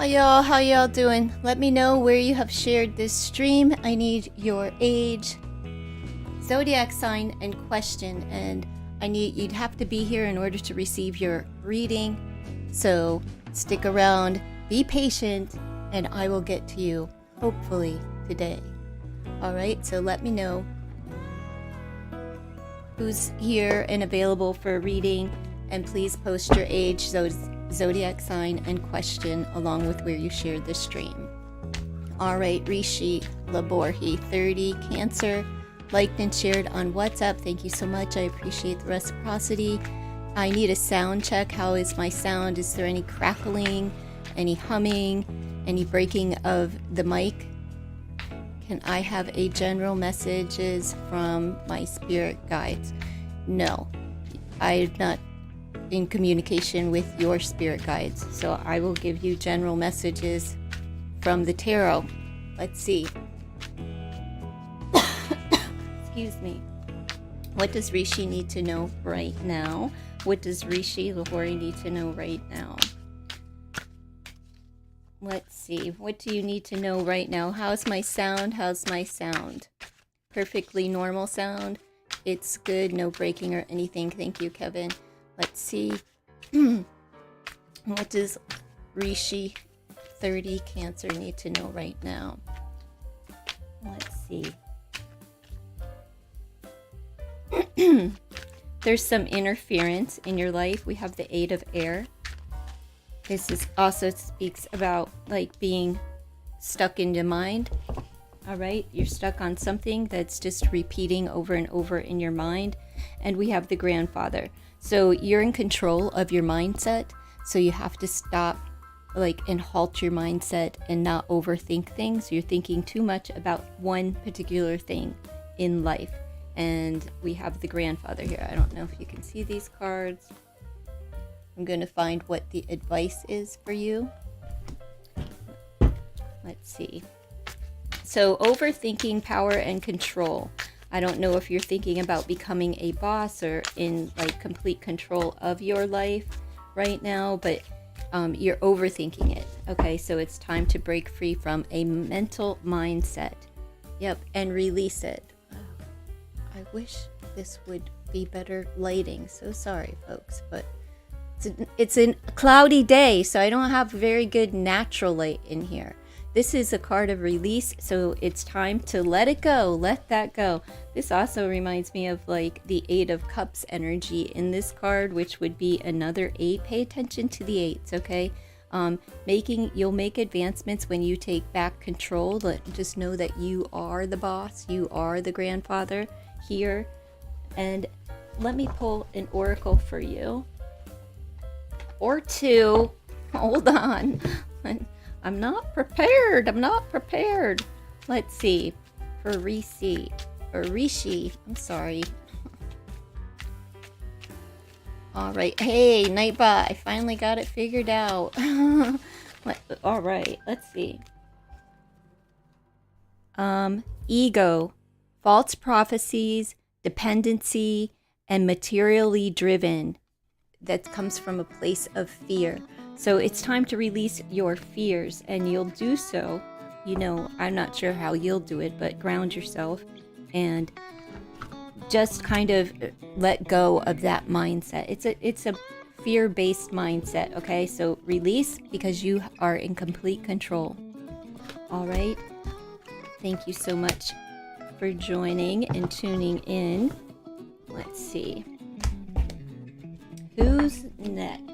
How y'all doing? Let me know where you have shared this stream. I need your age, zodiac sign, and question. And you'd have to be here in order to receive your reading. So stick around, be patient, and I will get to you, hopefully, today. Alright, so let me know who's here and available for a reading. And please post your age, zodiac sign, and question along with where you shared the stream. Alright, Rishi Laborhi, 30, Cancer, liked and shared on WhatsApp. Thank you so much. I appreciate the reciprocity. I need a sound check. How is my sound? Is there any crackling, any humming, any breaking of the mic? Can I have a general messages from my spirit guides? No, I'm not in communication with your spirit guides, so I will give you general messages from the tarot. Let's see. Excuse me. What does Rishi need to know right now? What does Rishi Lahori need to know right now? Let's see. What do you need to know right now? How's my sound? How's my sound? Perfectly normal sound. It's good. No breaking or anything. Thank you, Kevin. Let's see. What does Rishi 30 Cancer need to know right now? Let's see. There's some interference in your life. We have the 8 of Air. This also speaks about like being stuck in your mind. All right, you're stuck on something that's just repeating over and over in your mind. And we have the Grandfather. So you're in control of your mindset. So you have to stop and halt your mindset and not overthink things. You're thinking too much about one particular thing in life. And we have the Grandfather here. I don't know if you can see these cards. I'm going to find what the advice is for you. Let's see. So overthinking, power, and control. I don't know if you're thinking about becoming a boss or in complete control of your life right now, but you're overthinking it. Okay, so it's time to break free from a mental mindset. Yep, and release it. I wish this would be better lighting. So sorry, folks, but it's a cloudy day, so I don't have very good natural light in here. This is a card of release, so it's time to let it go. Let that go. This also reminds me of the 8 of Cups energy in this card, which would be another 8. Pay attention to the 8s, okay? You'll make advancements when you take back control. Just know that you are the boss. You are the Grandfather here. And let me pull an oracle for you. Or two. Hold on. I'm not prepared. Let's see. For Rishi. I'm sorry. All right. Hey, Nightbot. I finally got it figured out. All right. Let's see. Ego, false prophecies, dependency, and materially driven. That comes from a place of fear. So it's time to release your fears, and you'll do so. I'm not sure how you'll do it, but ground yourself and just kind of let go of that mindset. It's a fear-based mindset, okay? So release because you are in complete control. All right? Thank you so much for joining and tuning in. Let's see. Who's next?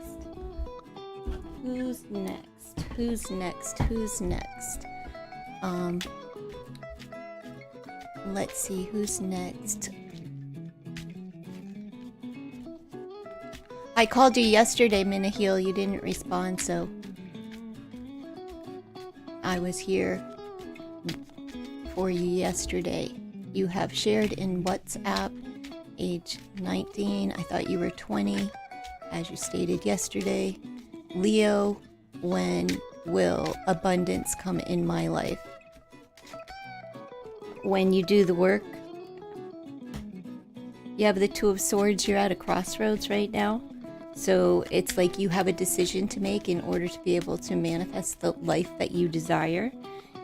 Let's see who's next. I called you yesterday, Minahil. You didn't respond, so I was here for you yesterday. You have shared in WhatsApp, age 19. I thought you were 20, as you stated yesterday. Leo, when will abundance come in my life? When you do the work. You have the 2 of Swords. You're at a crossroads right now. So it's like you have a decision to make in order to be able to manifest the life that you desire.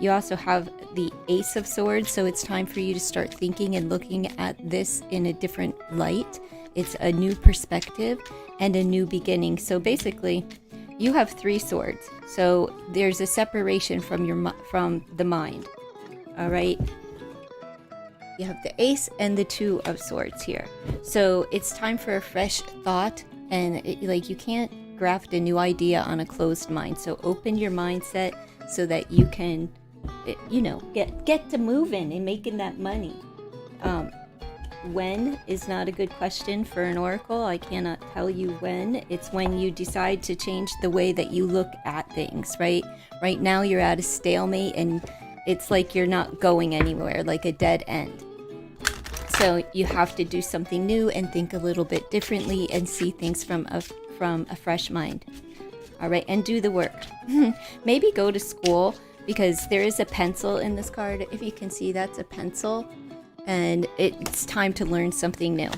You also have the Ace of Swords, so it's time for you to start thinking and looking at this in a different light. It's a new perspective and a new beginning. So basically, you have 3 swords. So there's a separation from the mind. All right? You have the Ace and the 2 of Swords here. So it's time for a fresh thought, and you can't graft a new idea on a closed mind. So open your mindset so that you can, get to moving and making that money. When is not a good question for an oracle. I cannot tell you when. It's when you decide to change the way that you look at things, right? Right now you're at a stalemate and it's like you're not going anywhere, like a dead end. So you have to do something new and think a little bit differently and see things from a fresh mind. All right, and do the work. Maybe go to school, because there is a pencil in this card. If you can see, that's a pencil. And it's time to learn something new.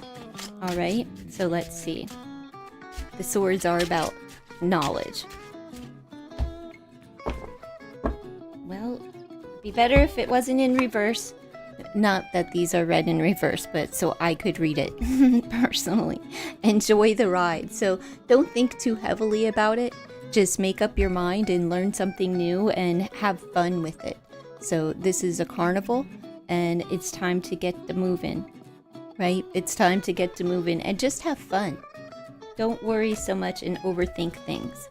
All right, so let's see. The swords are about knowledge. Well, it'd be better if it wasn't in reverse. Not that these are read in reverse, but so I could read it personally. Enjoy the ride. So don't think too heavily about it. Just make up your mind and learn something new and have fun with it. So this is a carnival. And it's time to get to moving, right? It's time to get to moving and just have fun. Don't worry so much and overthink things.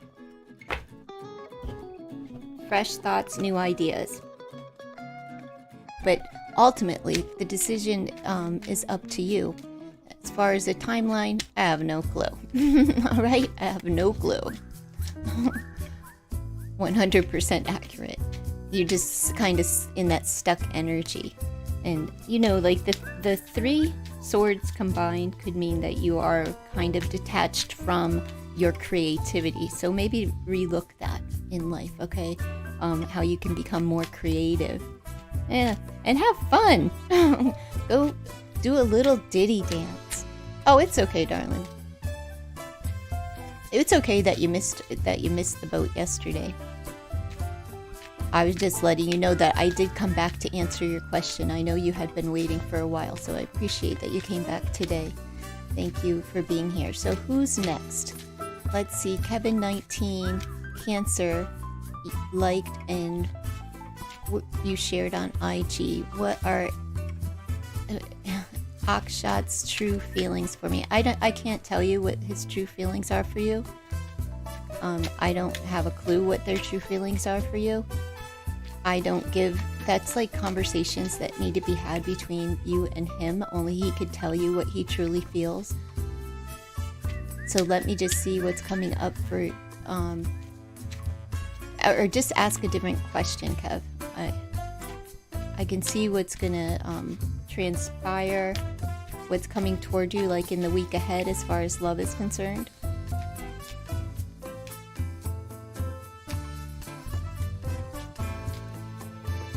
Fresh thoughts, new ideas. But ultimately, the decision is up to you. As far as the timeline, I have no clue. All right? I have no clue. 100% accurate. You're just kind of in that stuck energy. And, the 3 swords combined could mean that you are kind of detached from your creativity. So maybe relook that in life, okay? How you can become more creative. Yeah, and have fun. Go do a little ditty dance. Oh, it's okay, darling. It's okay that you missed the boat yesterday. I was just letting you know that I did come back to answer your question. I know you had been waiting for a while, so I appreciate that you came back today. Thank you for being here. So who's next? Let's see. Kevin 19, Cancer, liked and you shared on IG. What are Akshot's true feelings for me? I can't tell you what his true feelings are for you. I don't have a clue what their true feelings are for you. That's like conversations that need to be had between you and him. Only he could tell you what he truly feels. So let me just see what's coming up for, or just ask a different question, Kev. I can see what's gonna transpire, what's coming toward you like in the week ahead as far as love is concerned.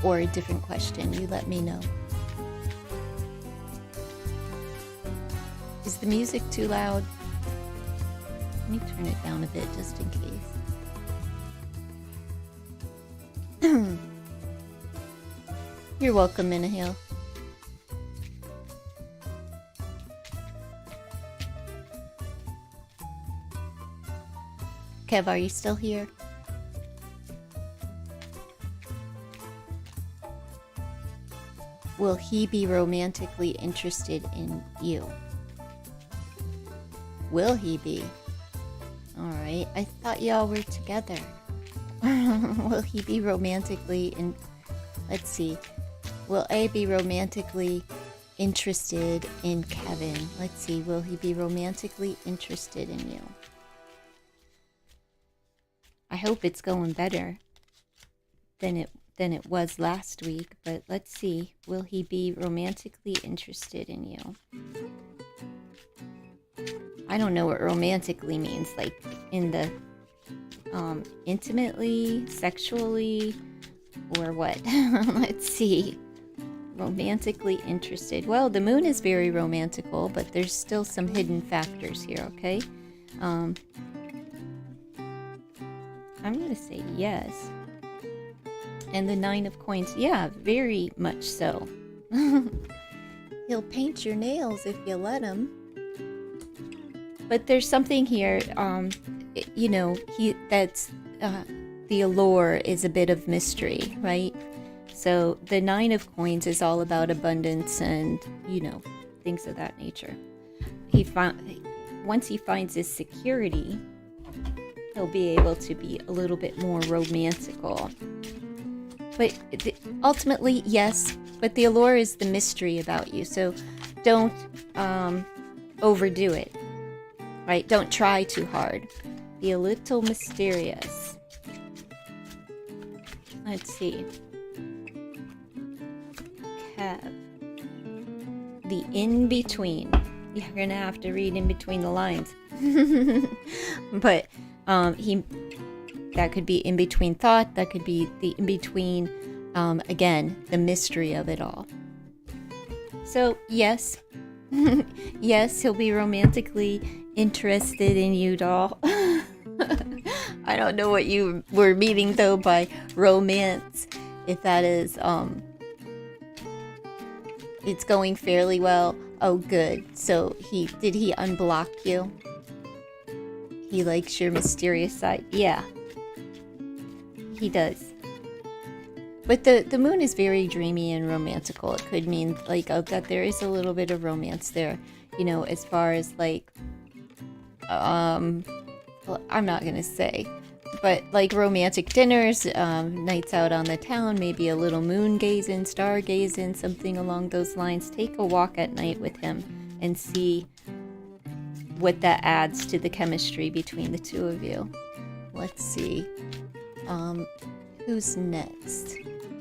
Or a different question, you let me know. Is the music too loud? Let me turn it down a bit just in case. You're welcome, Minahil. Kev, are you still here? Will he be romantically interested in you? Will he be? Alright, I thought y'all were together. Will he be romantically let's see. Will A be romantically interested in Kevin? Let's see, will he be romantically interested in you? I hope it's going better than it was last week, but let's see. Will he be romantically interested in you? I don't know what romantically means, like in the intimately, sexually, or what? Let's see. Romantically interested. Well, the moon is very romantical, but there's still some hidden factors here, okay? I'm going to say yes. And the 9 of coins, yeah, very much so. He'll paint your nails if you let him. But there's something here, you know, that's the allure is a bit of mystery, right? So the 9 of coins is all about abundance and, you know, things of that nature. Once he finds his security, he'll be able to be a little bit more romantical. But ultimately, yes, but the allure is the mystery about you. So don't overdo it, right? Don't try too hard. Be a little mysterious. Let's see. Have the in-between. You're gonna have to read in between the lines. But that could be in between thought, that could be the in between, again, the mystery of it all. So yes, yes, he'll be romantically interested in you, doll. I don't know what you were meaning though by romance, if that is it's going fairly well. Oh, good. So did he unblock you? He likes your mysterious side. Yeah, he does. But the moon is very dreamy and romantical. It could mean like that there is a little bit of romance there, you know, as far as like well, I'm not gonna say, but like romantic dinners, nights out on the town, maybe a little moon gazing, star gazing, something along those lines. Take a walk at night with him and see what that adds to the chemistry between the two of you. Let's see. Who's next?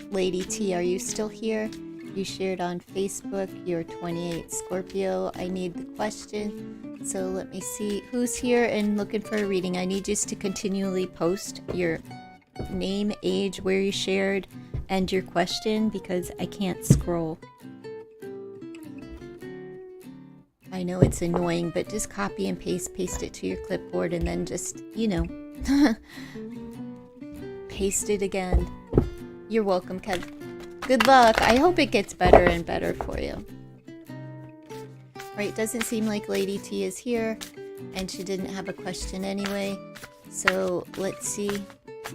Lady T, are you still here? You shared on Facebook. You're 28 Scorpio. I need the question. So let me see who's here and looking for a reading. I need just to continually post your name, age, where you shared, and your question because I can't scroll. I know it's annoying, but just copy and paste it to your clipboard and then just, you know, paste it again. You're welcome, Kev. Good luck. I hope it gets better and better for you. Right, doesn't seem like Lady T is here, and she didn't have a question anyway. So let's see.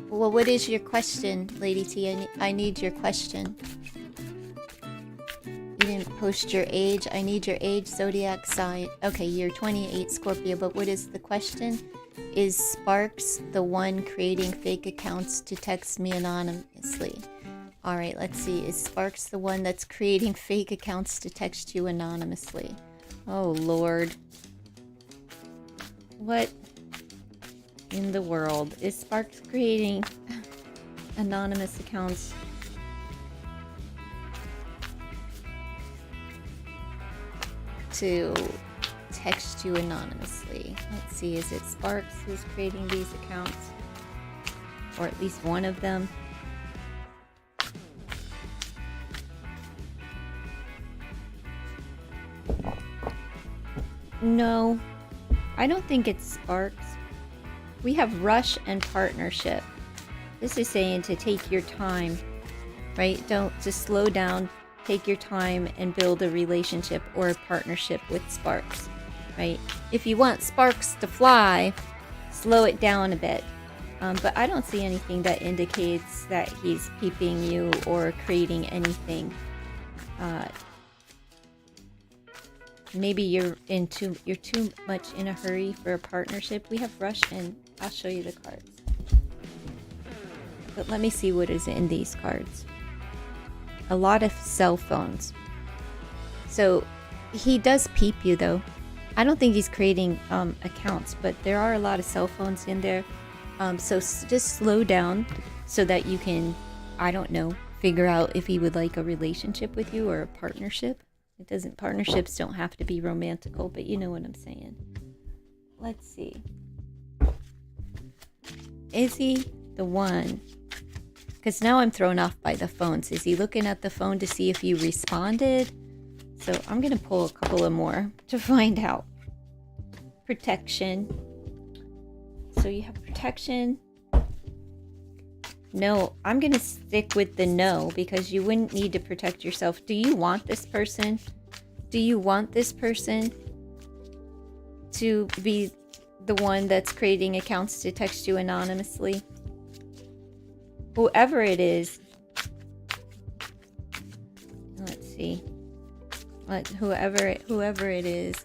Well, what is your question, Lady T? I need your question. You didn't post your age. I need your age, zodiac sign. Okay, you're 28 Scorpio, but what is the question? Is Sparks the one creating fake accounts to text me anonymously? All right, let's see. Is Sparks the one that's creating fake accounts to text you anonymously? Oh, Lord. What in the world? Is Sparks creating anonymous accounts? To text you anonymously. Let's see, is it Sparks who's creating these accounts? Or at least one of them? No, I don't think it's Sparks. We have rush and partnership. This is saying to take your time, right? Don't just slow down, take your time and build a relationship or a partnership with Sparks, right? If you want Sparks to fly, slow it down a bit. But I don't see anything that indicates that he's peeping you or creating anything. Maybe you're too much in a hurry for a partnership. We have rush, and I'll show you the cards. But let me see what is in these cards. A lot of cell phones. So he does peep you though. I don't think he's creating accounts, but there are a lot of cell phones in there. So just slow down so that you can, I don't know, figure out if he would like a relationship with you or a partnership. Partnerships don't have to be romantical, but you know what I'm saying. Let's see. Is he the one? Because now I'm thrown off by the phones. Is he looking at the phone to see if you responded? So I'm going to pull a couple of more to find out. Protection. so you have protection. No, I'm going to stick with the no, because you wouldn't need to protect yourself. Do you want this person? Do you want this person to be the one that's creating accounts to text you anonymously? Whoever it is. Let's see. Whoever it is,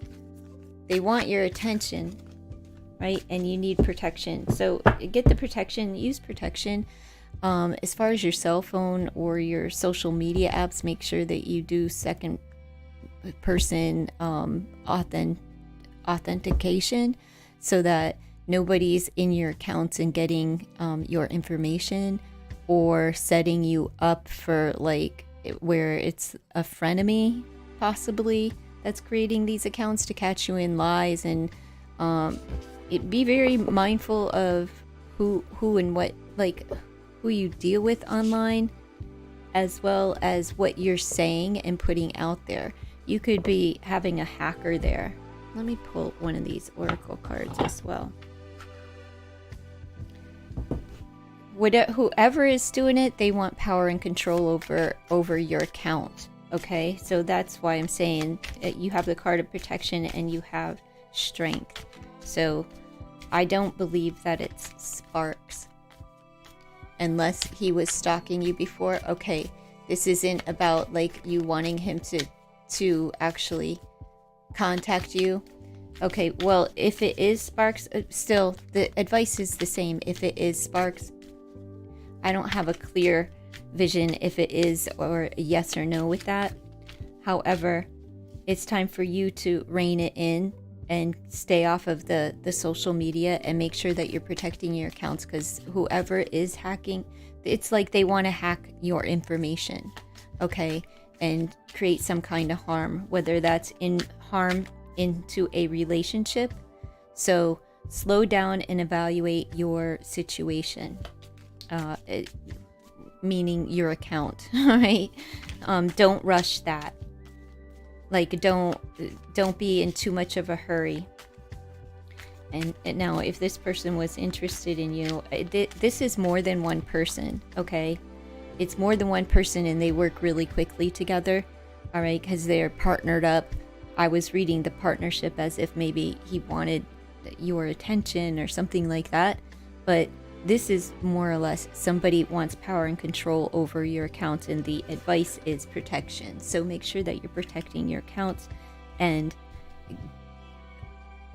they want your attention, right? And you need protection. So get the protection, use protection. As far as your cell phone or your social media apps, make sure that you do second person authentication, so that nobody's in your accounts and getting your information, or setting you up for like where it's a frenemy possibly that's creating these accounts to catch you in lies. And be very mindful of who and what, like who you deal with online, as well as what you're saying and putting out there. You could be having a hacker there. Let me pull one of these oracle cards as well. Whoever is doing it, they want power and control over your account. Okay, so that's why I'm saying you have the card of protection and you have strength. So I don't believe that it's Sparks, unless he was stalking you before. Okay, this isn't about like you wanting him to actually contact you. Okay, well, if it is Sparks, still the advice is the same. If it is Sparks, I don't have a clear vision if it is or a yes or no with that. However, it's time for you to rein it in and stay off of the social media and make sure that you're protecting your accounts, because whoever is hacking, it's like they want to hack your information, okay, and create some kind of harm, whether that's harm into a relationship. So slow down and evaluate your situation. Meaning your account, right? Don't rush that. Like don't be in too much of a hurry. And now, if this person was interested in you, this is more than one person, okay? It's more than one person, and they work really quickly together, all right? Because they're partnered up. I was reading the partnership as if maybe he wanted your attention or something like that, but this is more or less somebody wants power and control over your account, and the advice is protection. So make sure that you're protecting your accounts. And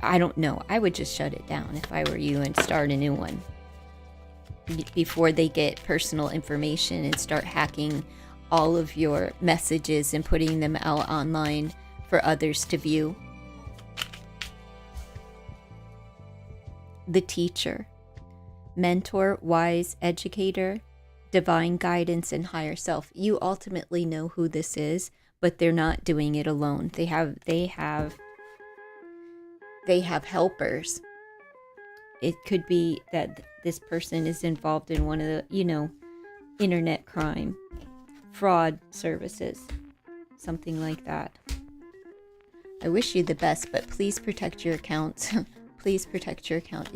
I don't know, I would just shut it down if I were you and start a new one before they get personal information and start hacking all of your messages and putting them out online for others to view. The teacher. Mentor, wise educator, divine guidance, and higher self. You ultimately know who this is, but they're not doing it alone. They have helpers. It could be that this person is involved in one of the, internet crime, fraud services, something like that. I wish you the best, but please protect your account. Please protect your account.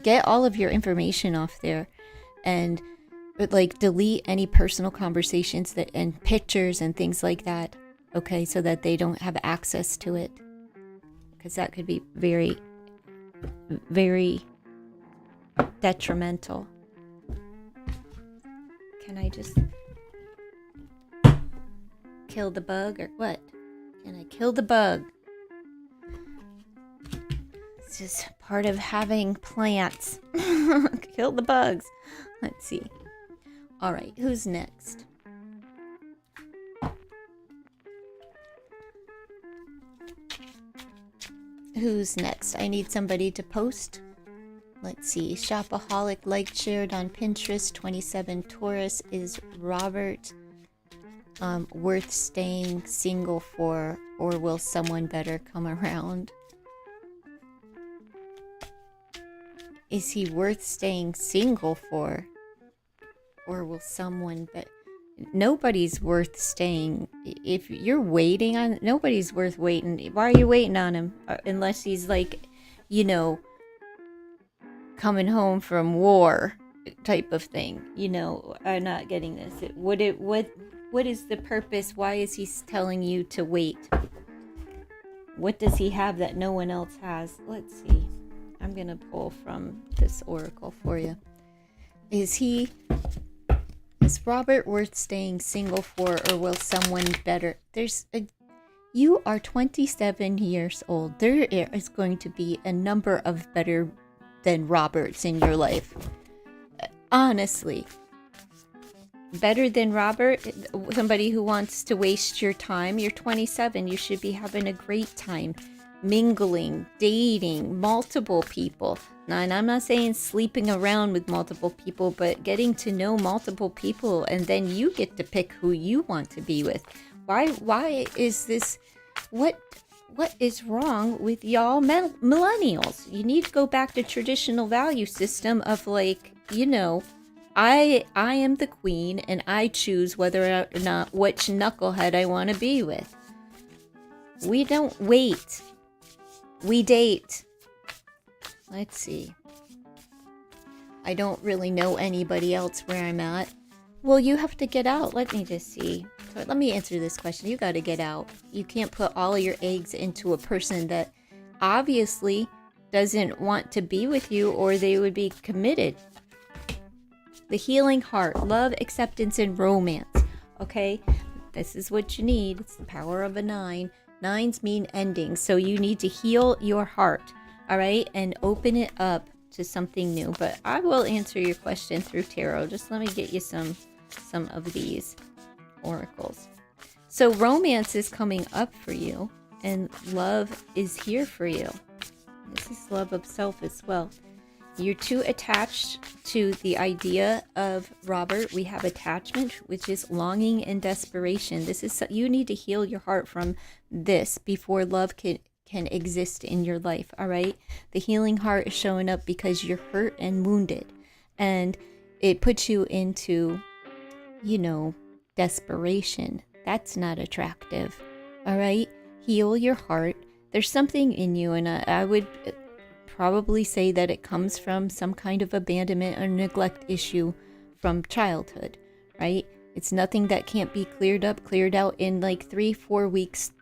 Get all of your information off there, and delete any personal conversations and pictures and things like that, okay, so that they don't have access to it, because that could be very, very detrimental. Can I just kill the bug or what? Can I kill the bug? It's just part of having plants. Kill the bugs. Let's see. All right, who's next? Who's next? I need somebody to post. Let's see. Shopaholic liked, shared on Pinterest. 27 Taurus is Robert. Worth staying single for, or will someone better come around? Is he worth staying single for? Or will someone nobody's worth staying. If you're waiting on, nobody's worth waiting. Why are you waiting on him? Unless he's like, coming home from war type of thing. You know, I'm not getting this. What is the purpose? Why is he telling you to wait? What does he have that no one else has? Let's see. I'm going to pull from this oracle for you. Is Robert worth staying single for, or will someone better? You are 27 years old. There is going to be a number of better than Roberts in your life. Honestly. Better than Robert, somebody who wants to waste your time. You're 27. You should be having a great time. Mingling, dating, multiple people. Now, and I'm not saying sleeping around with multiple people, but getting to know multiple people, and then you get to pick who you want to be with. Why is this? What is wrong with y'all millennials? You need to go back to traditional value system of like, you know, I am the queen and I choose whether or not which knucklehead I want to be with. We don't wait. We date. Let's see. I don't really know anybody else where I'm at. Well, you have to get out. Let me just see. Let me answer this question. You got to get out. You can't put all your eggs into a person that obviously doesn't want to be with you, or they would be committed. The healing heart, love, acceptance, and romance. Okay? This is what you need. It's the power of a 9. 9s mean endings. So you need to heal your heart. All right? And open it up to something new. But I will answer your question through tarot. Just let me get you some of these oracles. So romance is coming up for you, and love is here for you. This is love of self as well. You're too attached to the idea of Robert. We have attachment, which is longing and desperation. This is you need to heal your heart from this before love can exist in your life. All right. The healing heart is showing up because you're hurt and wounded, and it puts you into, you know, desperation. That's not attractive. All right. Heal your heart. There's something in you, and I would probably say that it comes from some kind of abandonment or neglect issue from childhood, right? It's nothing that can't be cleared out in like 3-4 weeks,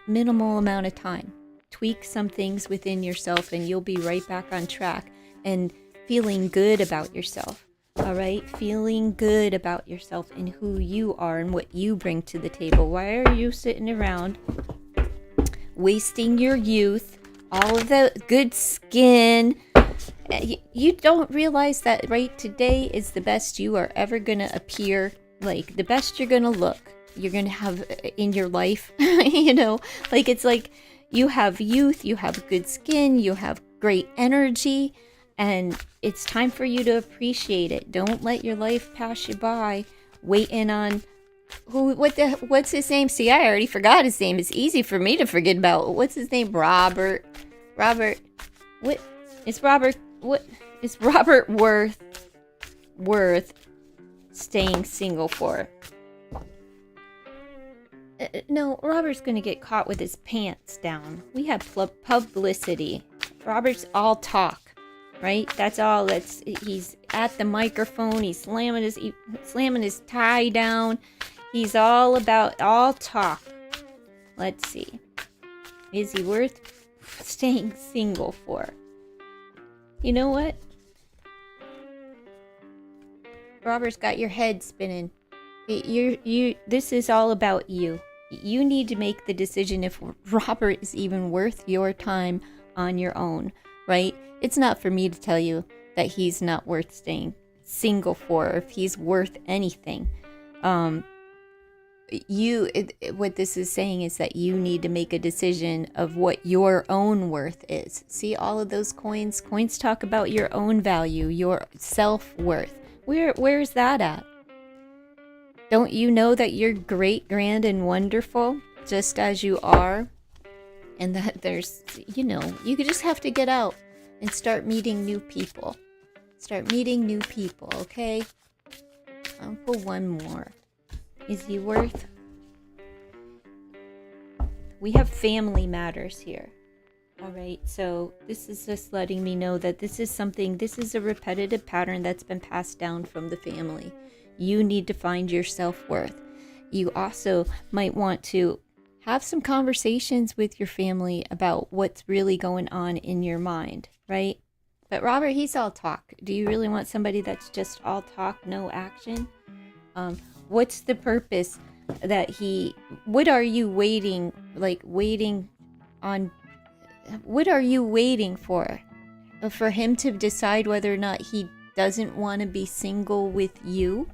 minimal amount of time. Tweak some things within yourself and you'll be right back on track and feeling good about yourself. All right? Feeling good about yourself and who you are and what you bring to the table. Why are you sitting around wasting your youth, all of the good skin? You don't realize that right today is the best you are ever going to appear, like the best you're going to look. You're going to have in your life, you know, like it's like you have youth, you have good skin, you have great energy, and it's time for you to appreciate it. Don't let your life pass you by waiting on what's his name? See, I already forgot his name. It's easy for me to forget about. What's his name? Robert. What is Robert worth staying single for? No, Robert's gonna get caught with his pants down. We have publicity. Robert's all talk, right? That's all. He's at the microphone. He's slamming his tie down. He's all about all talk. Let's see. Is he worth staying single for? You know what? Robert's got your head spinning. This is all about you. You need to make the decision if Robert is even worth your time on your own, right? It's not for me to tell you that he's not worth staying single for, or if he's worth anything. What this is saying is that you need to make a decision of what your own worth is. See all of those coins? Coins talk about your own value, your self-worth. Where's that at? Don't you know that you're great, grand, and wonderful just as you are? And that there's, you just have to get out and start meeting new people. Okay? I'll pull one more. Is he worth? We have family matters here. All right, so this is just letting me know that this is a repetitive pattern that's been passed down from the family. You need to find your self-worth. You also might want to have some conversations with your family about what's really going on in your mind, right? But Robert, he's all talk. Do you really want somebody that's just all talk, no action? What's the purpose what are you waiting, on what are you waiting for? For him to decide whether or not he doesn't want to be single with you?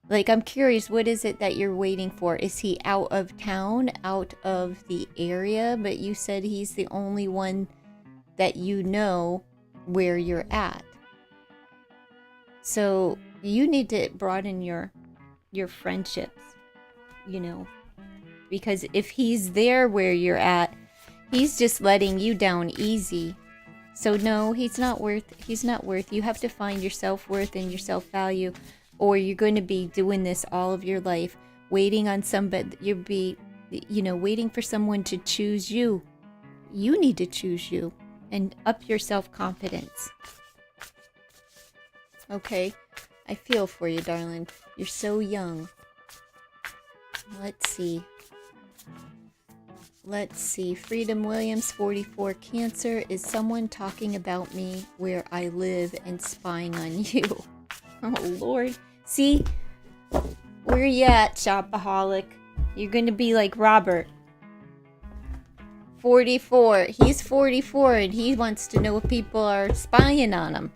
Like, I'm curious, what is it that you're waiting for? Is he out of town, out of the area? But you said he's the only one that you know where you're at. So you need to broaden your friendships, because if he's there where you're at, he's just letting you down easy. So no, he's not worth. You have to find your self-worth and your self-value, or you're going to be doing this all of your life, waiting on somebody. You'll be, waiting for someone to choose you. You need to choose you and up your self-confidence. Okay, I feel for you, darling. You're so young. Let's see. Freedom Williams, 44, Cancer. Is someone talking about me where I live and spying on you? Oh, Lord. See? Where you at, shopaholic? You're going to be like Robert. 44. He's 44 and he wants to know if people are spying on him.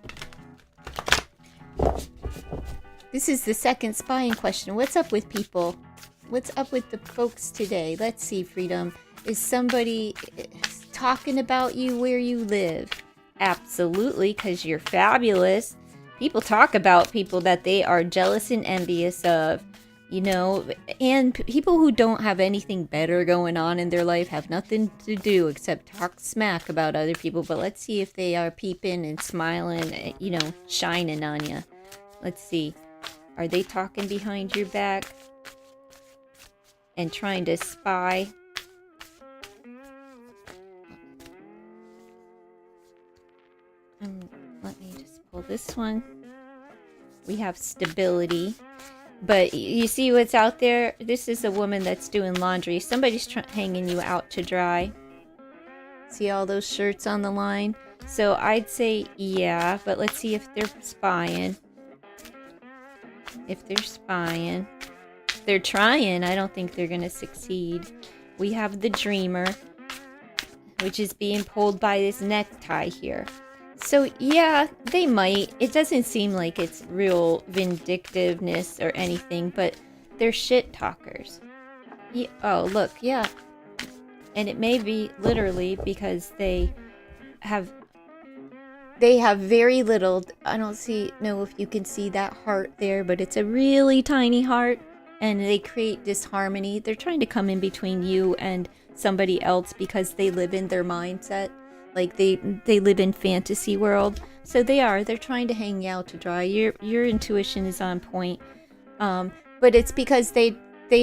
This is the second spying question. What's up with people? What's up with the folks today? Let's see, Freedom. Is somebody talking about you where you live? Absolutely, because you're fabulous. People talk about people that they are jealous and envious of, and people who don't have anything better going on in their life, have nothing to do except talk smack about other people. But let's see if they are peeping and smiling, shining on you. Let's see. Are they talking behind your back and trying to spy? Let me just pull this one. We have stability. But you see what's out there? This is a woman that's doing laundry. Somebody's hanging you out to dry. See all those shirts on the line? So I'd say yeah, but let's see if they're spying. If they're trying. I don't think they're going to succeed. We have the dreamer, which is being pulled by this necktie here. So yeah, they might. It doesn't seem like it's real vindictiveness or anything, but they're shit talkers. Yeah, oh, look, yeah. And it may be literally because they have very little. I don't know if you can see that heart there, but it's a really tiny heart, and they create disharmony. They're trying to come in between you and somebody else because they live in their mindset. Like they live in fantasy world. So they're trying to hang you out to dry. Your intuition is on point. But it's because they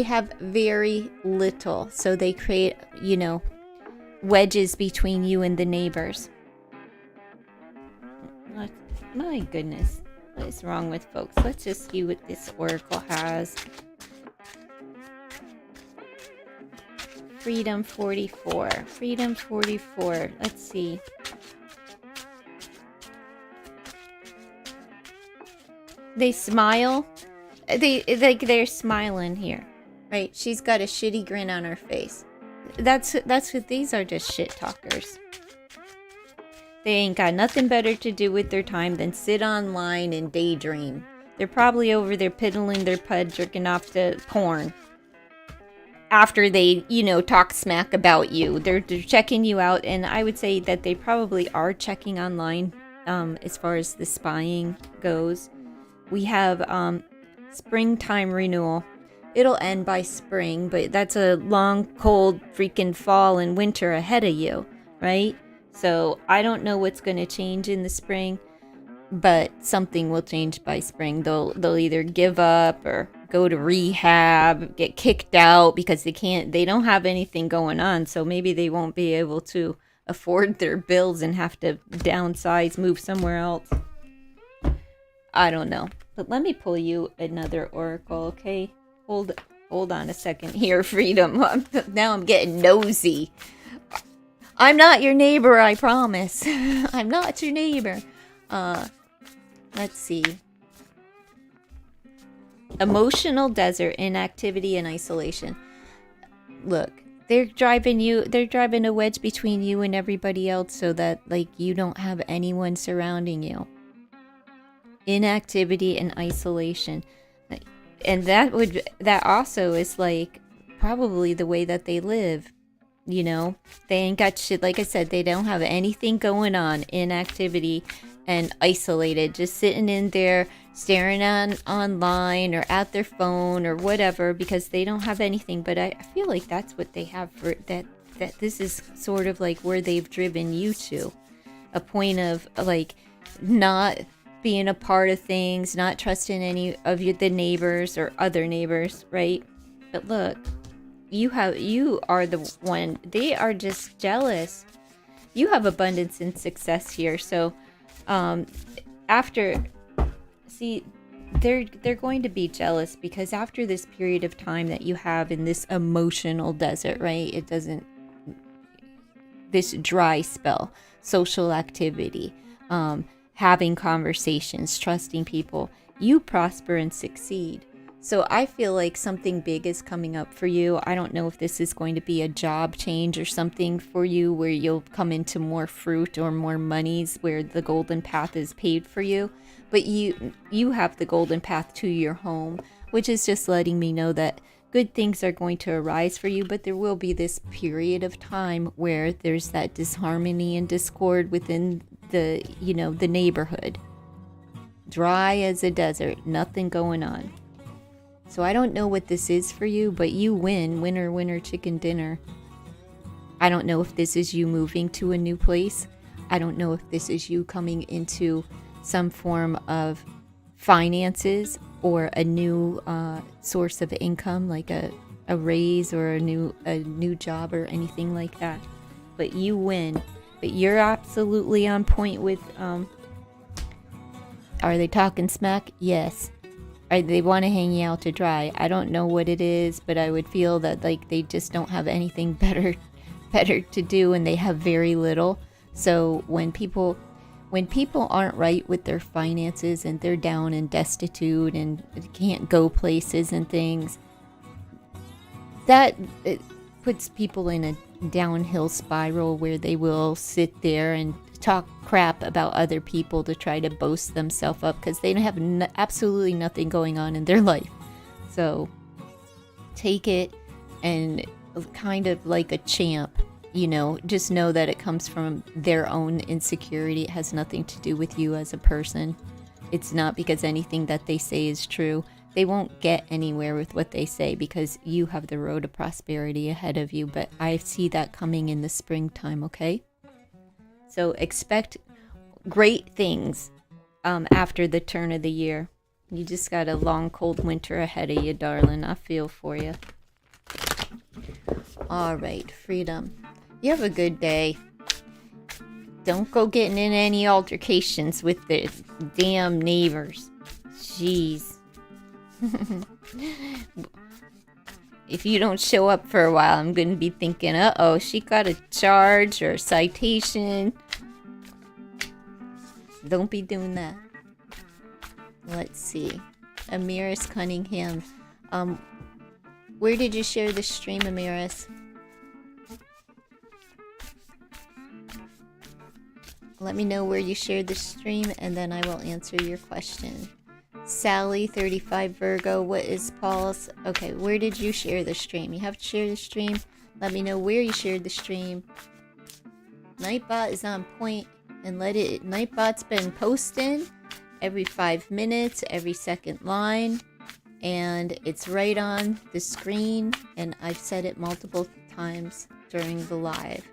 have very little. So they create, wedges between you and the neighbors. My goodness. What is wrong with folks? Let's just see what this oracle has. Freedom 44. Freedom 44. Let's see. They smile. They're smiling here. Right? She's got a shitty grin on her face. That's what these are, just shit talkers. They ain't got nothing better to do with their time than sit online and daydream. They're probably over there piddling their pud, jerking off to porn. After they, talk smack about you. They're checking you out, and I would say that they probably are checking online as far as the spying goes. We have springtime renewal. It'll end by spring, but that's a long, cold, freaking fall and winter ahead of you, right? So I don't know what's going to change in the spring, but something will change by spring. They'll either give up or go to rehab, get kicked out because they don't have anything going on. So maybe they won't be able to afford their bills and have to downsize, move somewhere else. I don't know. But let me pull you another oracle, okay? Hold on a second here, Freedom. Now I'm getting nosy. I'm not your neighbor, I promise. I'm not your neighbor. Let's see. Emotional desert, inactivity, and isolation. Look, they're driving a wedge between you and everybody else so that, like, you don't have anyone surrounding you. Inactivity and isolation. And that also is, like, probably the way that they live. You know, they ain't got shit. Like I said, they don't have anything going on. Inactivity and isolated, just sitting in there staring online or at their phone or whatever, because they don't have anything. But I feel like that's what they have for that this is sort of like where they've driven you to a point of, like, not being a part of things, not trusting any of the neighbors or other neighbors, right? But look, you are the one. They are just jealous. You have abundance and success here. So they're going to be jealous because after this period of time that you have in this emotional desert, right? This dry spell, social activity, having conversations, trusting people, you prosper and succeed. So I feel like something big is coming up for you. I don't know if this is going to be a job change or something for you where you'll come into more fruit or more monies where the golden path is paved for you. But you have the golden path to your home, which is just letting me know that good things are going to arise for you. But there will be this period of time where there's that disharmony and discord within the neighborhood. Dry as a desert, nothing going on. So I don't know what this is for you, but you win. Winner, winner, chicken dinner. I don't know if this is you moving to a new place. I don't know if this is you coming into some form of finances or a new source of income, like a raise or a new job or anything like that. But you win. But you're absolutely on point with, are they talking smack? Yes. They want to hang you out to dry. I don't know what it is, but I would feel that, like, they just don't have anything better to do, and they have very little. So when people aren't right with their finances and they're down and destitute and can't go places and things, that it puts people in a downhill spiral where they will sit there and talk crap about other people to try to boast themselves up because they have absolutely nothing going on in their life. So take it and kind of like a champ, just know that it comes from their own insecurity. It has nothing to do with you as a person. It's not because anything that they say is true. They won't get anywhere with what they say because you have the road to prosperity ahead of you. But I see that coming in the springtime, okay? So expect great things after the turn of the year. You just got a long, cold winter ahead of you, darling. I feel for you. All right, Freedom. You have a good day. Don't go getting in any altercations with the damn neighbors. Jeez. If you don't show up for a while, I'm going to be thinking, uh-oh, she got a charge or a citation. Don't be doing that. Let's see. Amiris Cunningham. Where did you share the stream, Amiris? Let me know where you shared the stream, and then I will answer your question. Sally, 35 Virgo. What is Paul's? Okay, where did you share the stream? You have to share the stream. Let me know where you shared the stream. Nightbot is on point, and Nightbot's been posting every 5 minutes, every second line, and it's right on the screen, and I've said it multiple times during the live.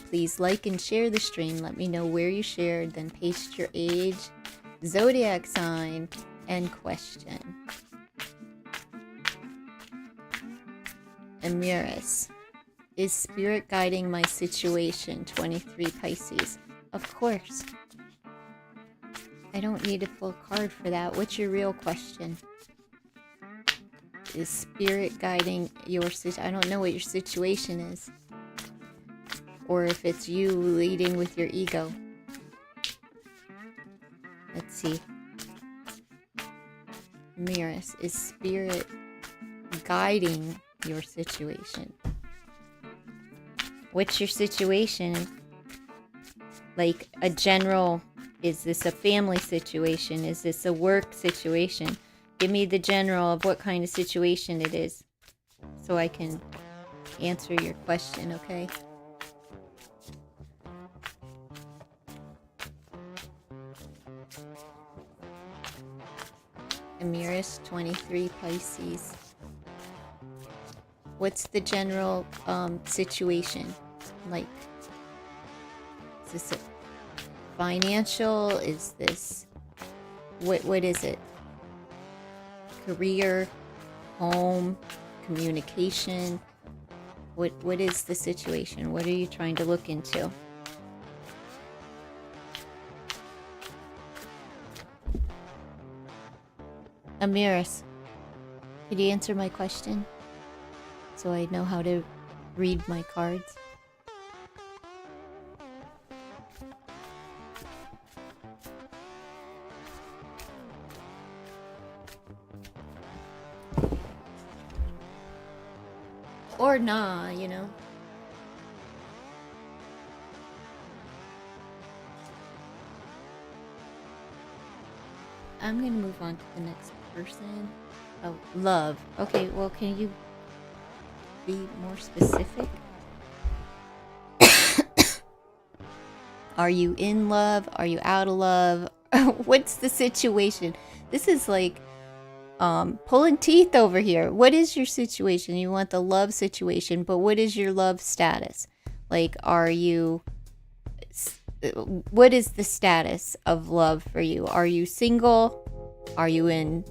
Please like and share the stream. Let me know where you shared, then paste your age, zodiac sign, and question. Amiris. Is spirit guiding my situation? 23 Pisces. Of course. I don't need a full card for that. What's your real question? Is spirit guiding your situation? I don't know what your situation is. Or if it's you leading with your ego. Let's see. Mirrors. Is spirit guiding your situation? What's your situation? Like a general, is this a family situation? Is this a work situation? Give me the general of what kind of situation it is so I can answer your question, okay? Emiris, 23 Pisces. What's the general situation? Like, is this a financial? Is this, what is it? Career, home, communication? What is the situation? What are you trying to look into? Amiris, could you answer my question so I know how to read my cards? Or nah, you know. I'm gonna move on to the next person. Oh, love. Okay, well, can you be more specific? Are you in love? Are you out of love? What's the situation? This is like pulling teeth over here. What is your situation? You want the love situation, but what is your love status? Like, are you... What is the status of love for you? Are you single? Are you in...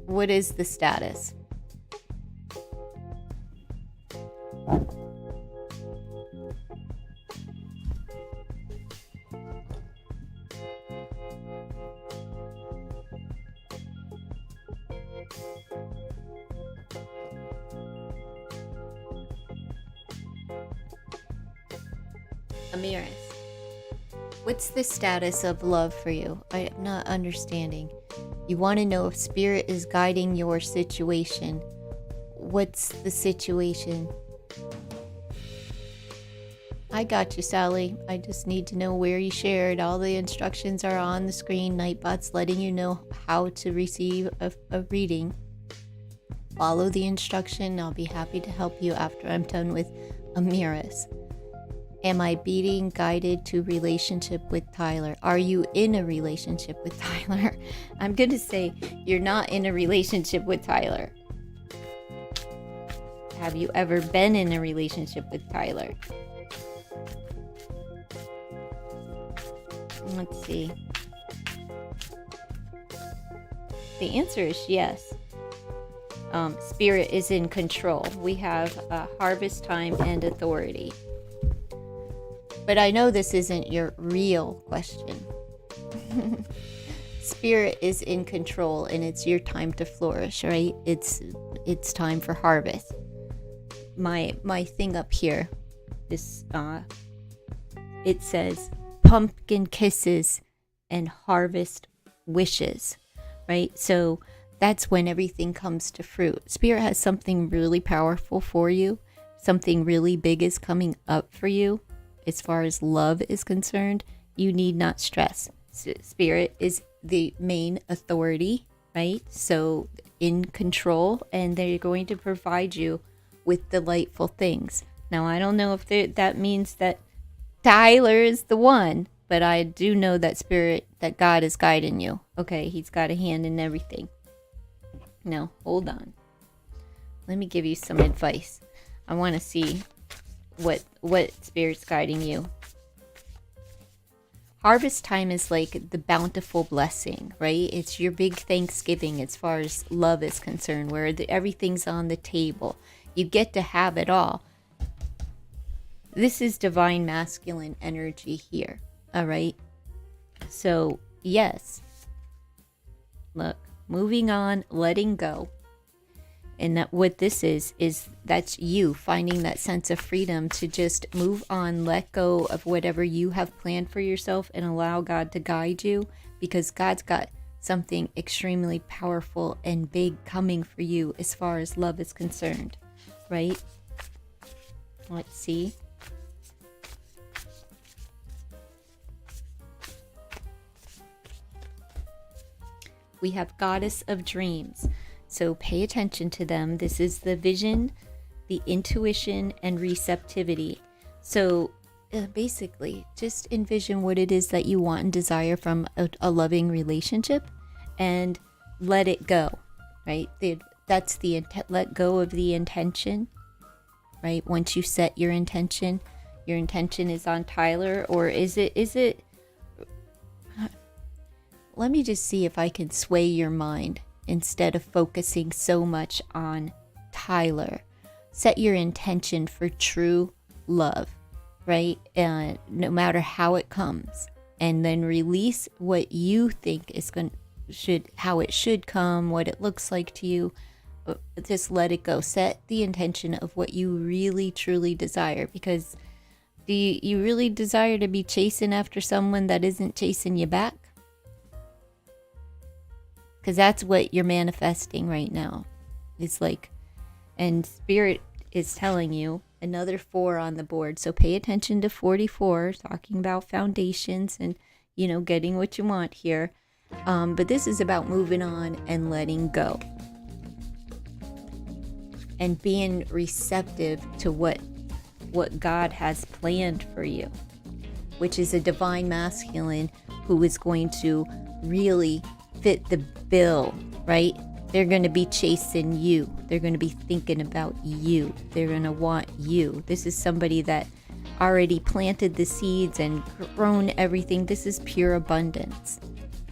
What is the status? Amiris, what's the status of love for you? I'm not understanding. You want to know if spirit is guiding your situation. What's the situation? I got you, Sally. I just need to know where you shared. All the instructions are on the screen. Nightbot's letting you know how to receive a reading. Follow the instruction. I'll be happy to help you after I'm done with Amiris. Am I being guided to relationship with Tyler? Are you in a relationship with Tyler? I'm going to say you're not in a relationship with Tyler. Have you ever been in a relationship with Tyler? Let's see. The answer is yes. Spirit is in control. We have harvest time and authority. But I know this isn't your real question. Spirit is in control and it's your time to flourish, right? It's time for harvest. My thing up here, this it says pumpkin kisses and harvest wishes, right? So that's when everything comes to fruit. Spirit has something really powerful for you. Something really big is coming up for you. As far as love is concerned, you need not stress. Spirit is the main authority, right? So in control, and they're going to provide you with delightful things. Now, I don't know if that means that Tyler is the one, but I do know that Spirit, that God is guiding you. Okay, he's got a hand in everything. Now, hold on. Let me give you some advice. I want to see what Spirit's guiding you. Harvest time is like the bountiful blessing, right? It's your big Thanksgiving as far as love is concerned, where everything's on the table. You get to have it all. this is divine masculine energy here. All right. So yes, look, moving on, letting go. And that what this is that's you finding that sense of freedom to just move on, let go of whatever you have planned for yourself and allow God to guide you, because God's got something extremely powerful and big coming for you as far as love is concerned, right? Let's see. We have Goddess of Dreams. So pay attention to them. This is the vision, the intuition, and receptivity. So basically, just envision what it is that you want and desire from a loving relationship and let it go, right? That's the intent. Let go of the intention, right? Once you set your intention is on Tyler, or is it? Let me just see if I can sway your mind. Instead of focusing so much on Tyler, set your intention for true love, right? No matter how it comes, and then release what you think is how it should come, what it looks like to you. Just let it go. Set the intention of what you really truly desire, because do you really desire to be chasing after someone that isn't chasing you back? Because that's what you're manifesting right now. It's like, and Spirit is telling you another 4 on the board. So pay attention to 44, talking about foundations and, getting what you want here. But this is about moving on and letting go. And being receptive to what God has planned for you, which is a divine masculine who is going to really fit the bill, right? They're going to be chasing you. They're going to be thinking about you. They're going to want you. This is somebody that already planted the seeds and grown everything. This is pure abundance.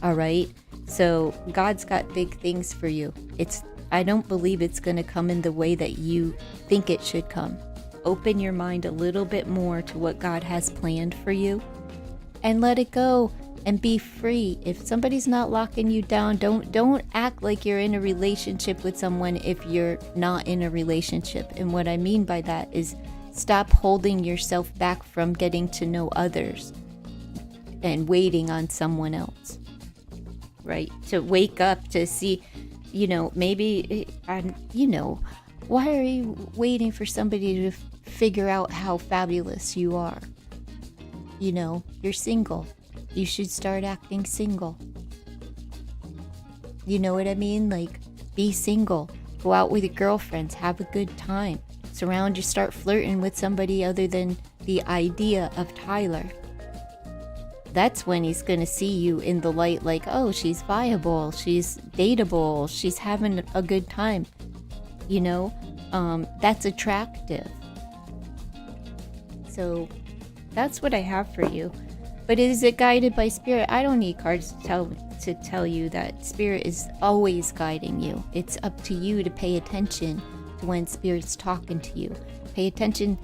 All right? So God's got big things for you. I don't believe it's going to come in the way that you think it should come. Open your mind a little bit more to what God has planned for you and let it go. And be free. If somebody's not locking you down, don't act like you're in a relationship with someone if you're not in a relationship. And what I mean by that is stop holding yourself back from getting to know others and waiting on someone else, right? To wake up, to see, maybe, why are you waiting for somebody to figure out how fabulous you are? You're single. You should start acting single. You know what I mean? Like, be single. Go out with your girlfriends. Have a good time. Start flirting with somebody other than the idea of Tyler. That's when he's going to see you in the light like, oh, she's viable. She's dateable. She's having a good time. That's attractive. So that's what I have for you. But is it guided by Spirit? I don't need cards to tell you that Spirit is always guiding you. It's up to you to pay attention to when Spirit's talking to you. Pay attention,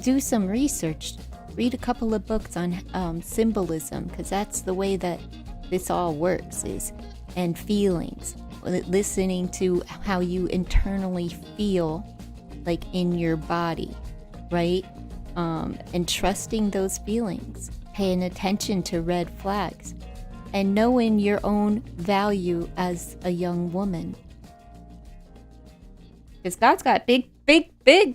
do some research, read a couple of books on symbolism, because that's the way that this all works, and feelings. Listening to how you internally feel, like in your body, right? And trusting those feelings. Paying attention to red flags and knowing your own value as a young woman. Because God's got big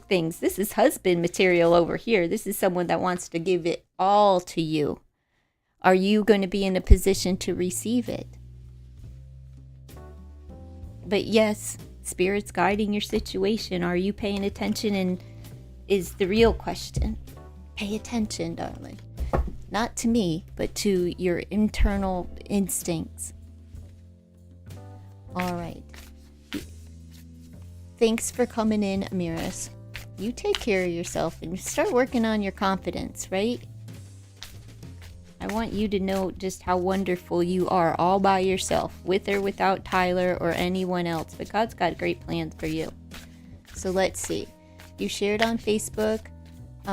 things. This is husband material over here. This is someone that wants to give it all to you. Are you going to be in a position to receive it? But yes, Spirit's guiding your situation. Are you paying attention? And is the real question. Pay attention, darling. Not to me, but to your internal instincts. All right. Thanks for coming in, Amiris. You take care of yourself and start working on your confidence, right? I want you to know just how wonderful you are all by yourself, with or without Tyler or anyone else. But God's got great plans for you. So let's see. You shared on Facebook.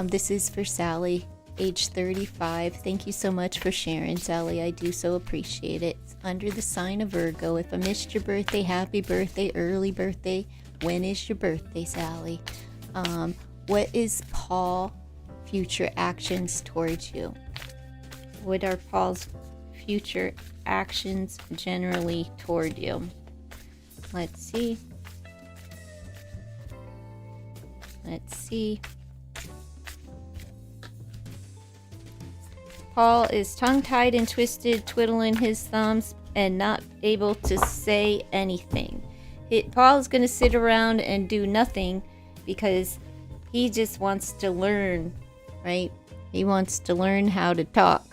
This is for Sally, age 35. Thank you so much for sharing, Sally. I do so appreciate it. It's under the sign of Virgo. If I missed your birthday, happy birthday, early birthday. When is your birthday, Sally? What is Paul future actions towards you? What are Paul's future actions generally toward you? Let's see. Paul is tongue-tied and twisted, twiddling his thumbs and not able to say anything. Paul is going to sit around and do nothing because he just wants to learn, right? He wants to learn how to talk.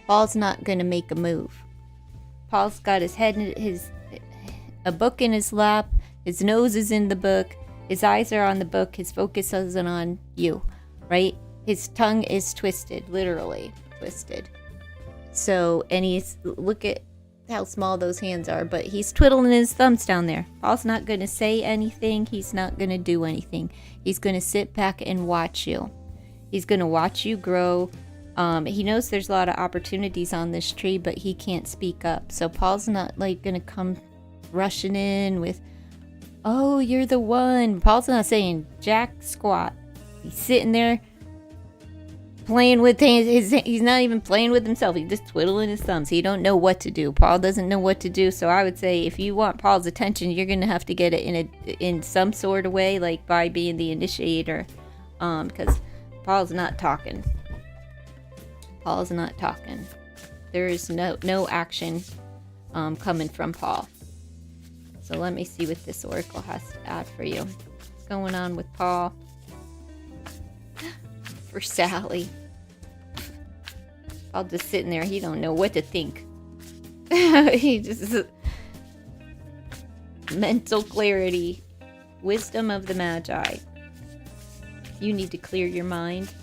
Paul's not going to make a move. Paul's got his head in a book in his lap. His nose is in the book. His eyes are on the book. His focus isn't on you, right? His tongue is twisted, literally twisted. So, and look at how small those hands are, but he's twiddling his thumbs down there. Paul's not going to say anything. He's not going to do anything. He's going to sit back and watch you. He's going to watch you grow. He knows there's a lot of opportunities on this tree, but he can't speak up. So Paul's not like going to come rushing in with, oh, you're the one. Paul's not saying jack squat. He's sitting there playing with he's not even playing with himself. He's just twiddling his thumbs. He don't know what to do. Paul doesn't know what to do. So I would say if you want Paul's attention, you're going to have to get it in some sort of way, like by being the initiator, because Paul's not talking. Paul's not talking. There is no action coming from Paul. So let me see what this oracle has to add for you. What's going on with Paul? For Sally. Paul just sitting there. He don't know what to think. He just mental clarity. Wisdom of the Magi. You need to clear your mind.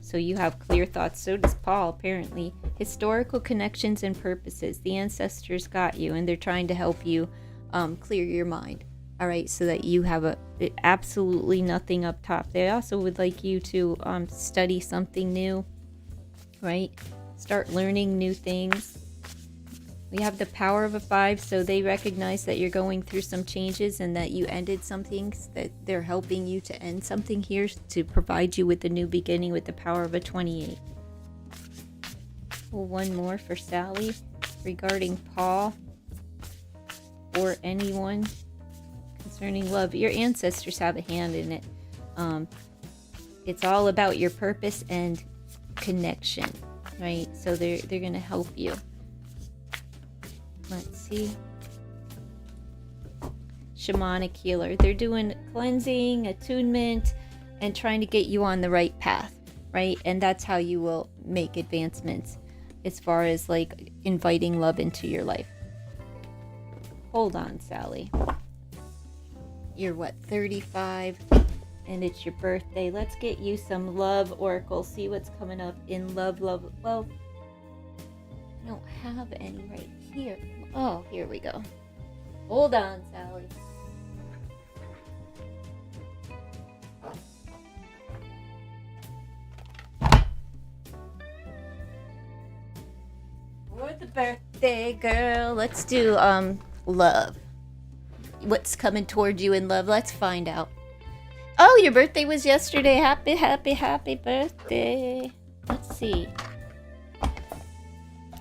So you have clear thoughts. So does Paul, apparently. Historical connections and purposes. The ancestors got you, and they're trying to help you clear your mind. All right, so that you have absolutely nothing up top. They also would like you to study something new, right? Start learning new things. We have the power of a 5, so they recognize that you're going through some changes and that you ended something, that they're helping you to end something here to provide you with a new beginning with the power of a 28. Well, one more for Sally regarding Paul or anyone concerning love. Your ancestors have a hand in it. It's all about your purpose and connection, right? So they're going to help you. Let's see. Shamanic healer. They're doing cleansing, attunement, and trying to get you on the right path, right? And that's how you will make advancements as far as like inviting love into your life. Hold on, Sally. You're what, 35? And it's your birthday. Let's get you some love oracle. See what's coming up in love. Well, I don't have any right here. Oh, here we go. Hold on, Sally. For the birthday girl, let's do love. What's coming toward you in love? Let's find out. Oh, your birthday was yesterday. Happy birthday. Let's see.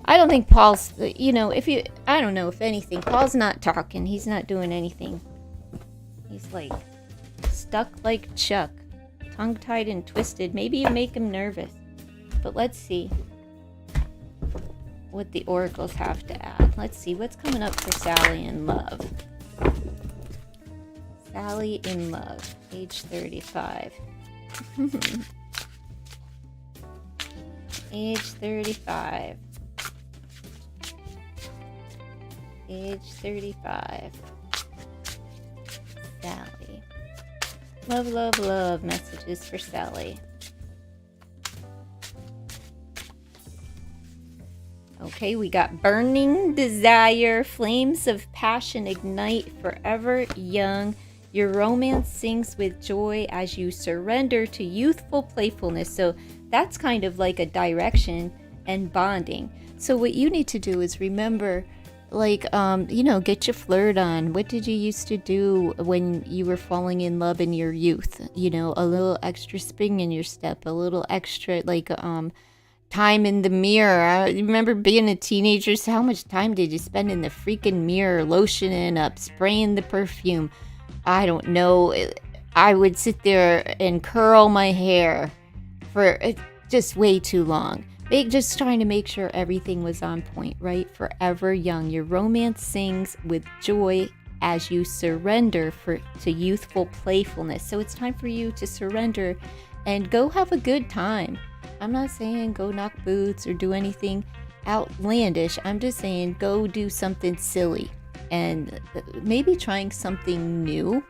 I don't think Paul's, I don't know if anything. Paul's not talking. He's not doing anything. He's like stuck like Chuck. Tongue-tied and twisted. Maybe you make him nervous. But let's see what the oracles have to add. Let's see what's coming up for Sally in love. Sally in love, age 35. Age 35. Age 35. Sally. Love messages for Sally. Okay, we got burning desire, flames of passion ignite, forever young. Your romance sings with joy as you surrender to youthful playfulness. So that's kind of like a direction and bonding. So what you need to do is remember, like, get your flirt on. What did you used to do when you were falling in love in your youth? A little extra spring in your step, a little extra, like, time in the mirror. I remember being a teenager. So how much time did you spend in the freaking mirror, lotioning up, spraying the perfume? I don't know. I would sit there and curl my hair for just way too long. Just trying to make sure everything was on point, right? Forever young. Your romance sings with joy as you surrender to youthful playfulness. So it's time for you to surrender and go have a good time. I'm not saying go knock boots or do anything outlandish. I'm just saying go do something silly and maybe trying something new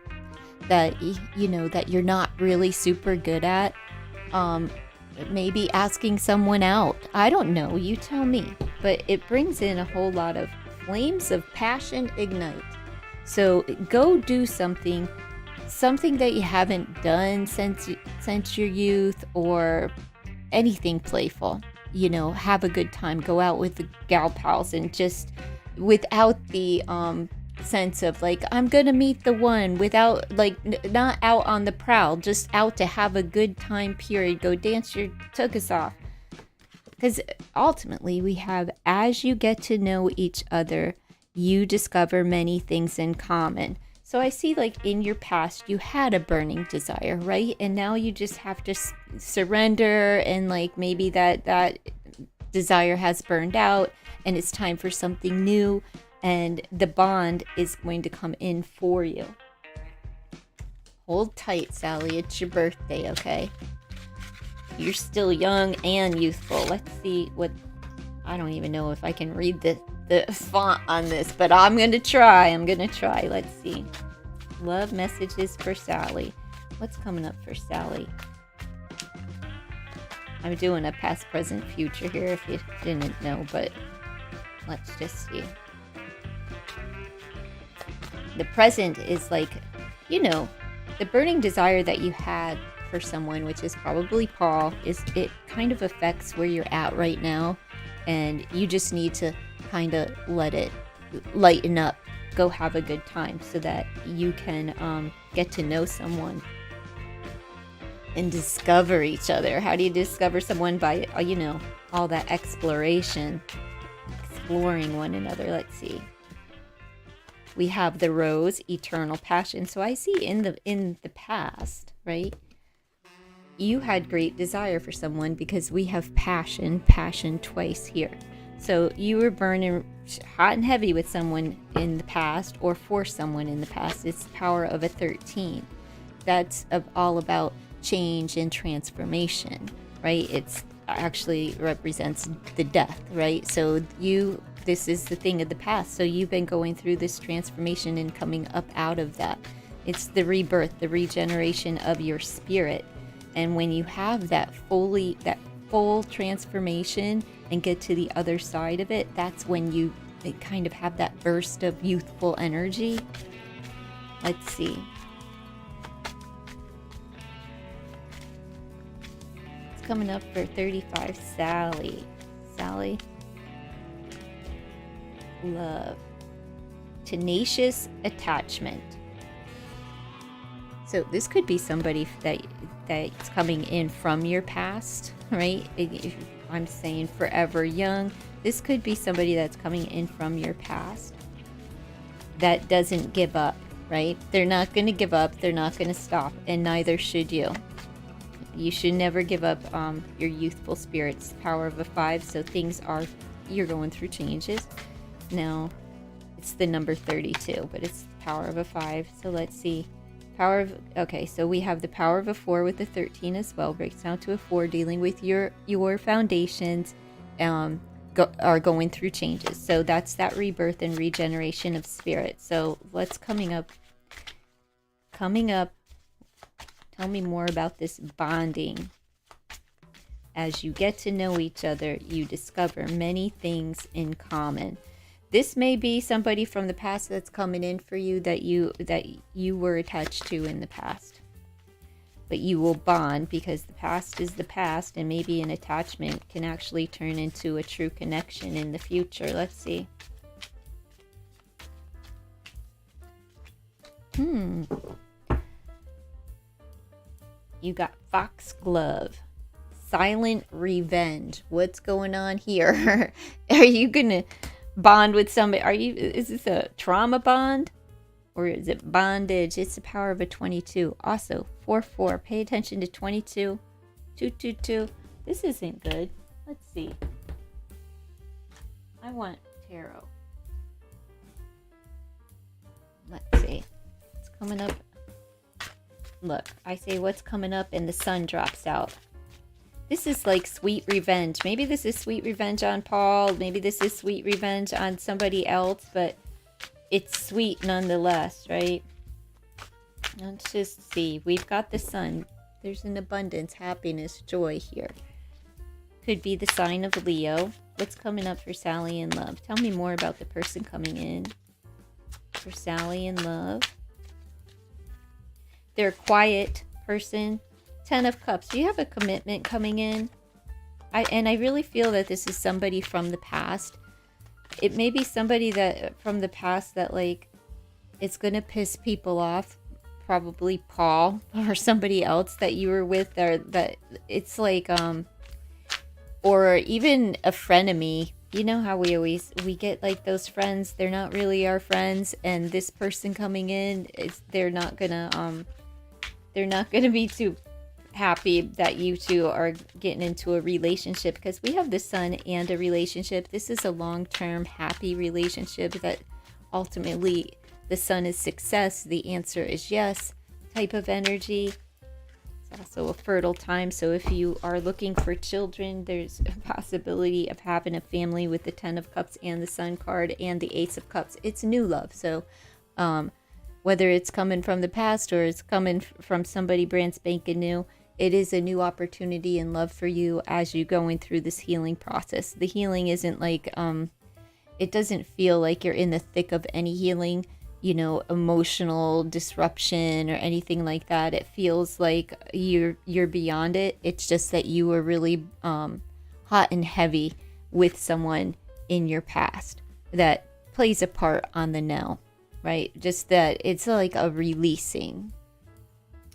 that that you're not really super good at. Maybe asking someone out. I don't know, you tell me. But it brings in a whole lot of flames of passion ignite. So go do something that you haven't done since your youth, or anything playful. Have a good time. Go out with the gal pals and just without the sense of like, I'm gonna meet the one, without like not out on the prowl, just out to have a good time, period. Go dance your tuchus off. Because ultimately we have, as you get to know each other, you discover many things in common. So I see, like, in your past you had a burning desire, right? And now you just have to surrender, and like maybe that desire has burned out and it's time for something new, and the bond is going to come in for you. Hold tight, Sally. It's your birthday, okay? You're still young and youthful. Let's see what... I don't even know if I can read the font on this, but I'm going to try. Let's see. Love messages for Sally. What's coming up for Sally? I'm doing a past, present, future here if you didn't know, but let's just see. The present is like, the burning desire that you had for someone, which is probably Paul, it kind of affects where you're at right now, and you just need to kind of let it lighten up. Go have a good time so that you can get to know someone and discover each other. How do you discover someone? By all that exploration, exploring one another. Let's see. We have the rose, eternal passion. So I see in the past, right? You had great desire for someone, because we have passion twice here. So you were burning hot and heavy with someone in the past, or for someone in the past. It's the power of a 13. That's all about change and transformation, right? It's actually represents the death, right? So this is the thing of the past. So you've been going through this transformation and coming up out of that. It's the rebirth, the regeneration of your spirit. And when you have that full transformation and get to the other side of it, that's when you kind of have that burst of youthful energy. Let's see. It's coming up for 35, Sally. Sally. Love. Tenacious attachment. So this could be somebody that's coming in from your past, right? If I'm saying forever young, this could be somebody that's coming in from your past that doesn't give up, right? They're not going to give up. They're not going to stop, and neither should you. You should never give up your youthful spirits. Power of a 5, so you're going through changes. Now, it's the number 32, but it's power of a 5. So let's see. Okay, so we have the power of a 4 with the 13 as well. Breaks down to a 4, dealing with your foundations are going through changes. So that's that rebirth and regeneration of spirit. So what's coming up? Tell me more about this bonding. As you get to know each other, you discover many things in common. This may be somebody from the past that's coming in for you that you were attached to in the past. But you will bond because the past is the past, and maybe an attachment can actually turn into a true connection in the future. Let's see. You got foxglove. Silent revenge. What's going on here? Are you gonna bond with somebody? Is this a trauma bond? Or is it bondage? It's the power of a 22. Also, 4-4. Pay attention to 22. 2-2-2. This isn't good. Let's see. I want tarot. Let's see. It's coming up. Look, I say what's coming up and the sun drops out. This is like sweet revenge. Maybe this is sweet revenge on Paul. Maybe this is sweet revenge on somebody else, but it's sweet nonetheless, right? Let's just see. We've got the sun. There's an abundance, happiness, joy here. Could be the sign of Leo. What's coming up for Sally in love? Tell me more about the person coming in for Sally in love. They're a quiet person. 10 of Cups. You have a commitment coming in. I really feel that this is somebody from the past. It may be somebody that from the past that like it's gonna piss people off. Probably Paul or somebody else that you were with, or that it's like or even a frenemy. You know how we get like those friends, they're not really our friends, and this person coming in they're not gonna be too happy that you two are getting into a relationship, because we have the sun and a relationship. This is a long-term happy relationship that ultimately the sun is success, the answer is yes type of energy. It's also a fertile time, so if you are looking for children, there's a possibility of having a family with the 10 of Cups and the Sun card and the Ace of Cups. It's new love, so whether it's coming from the past or it's coming from somebody brand spanking new, it is a new opportunity and love for you as you're going through this healing process. The healing isn't like, it doesn't feel like you're in the thick of any healing, you know, emotional disruption or anything like that. It feels like you're beyond it. It's just that you were really hot and heavy with someone in your past that plays a part on the now, right? Just that it's like a releasing.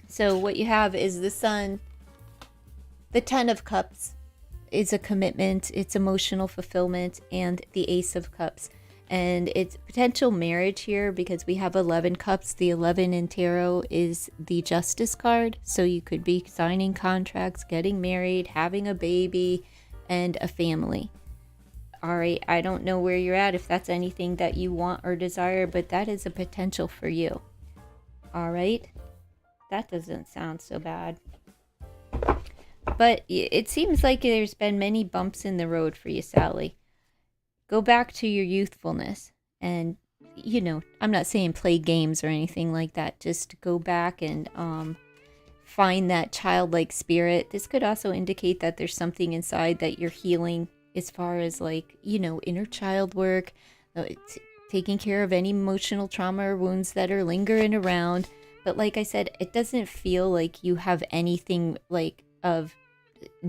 So what you have is the sun. The 10 of Cups is a commitment, it's emotional fulfillment, and the Ace of Cups. And it's potential marriage here because we have 11 cups. The 11 in tarot is the Justice card. So you could be signing contracts, getting married, having a baby, and a family. All right, I don't know where you're at, if that's anything that you want or desire, but that is a potential for you. All right, that doesn't sound so bad. But it seems like there's been many bumps in the road for you, Sally. Go back to your youthfulness and, you know, I'm not saying play games or anything like that. Just go back and find that childlike spirit. This could also indicate that there's something inside that you're healing as far as like, you know, inner child work, taking care of any emotional trauma or wounds that are lingering around. But like I said, it doesn't feel like you have anything like of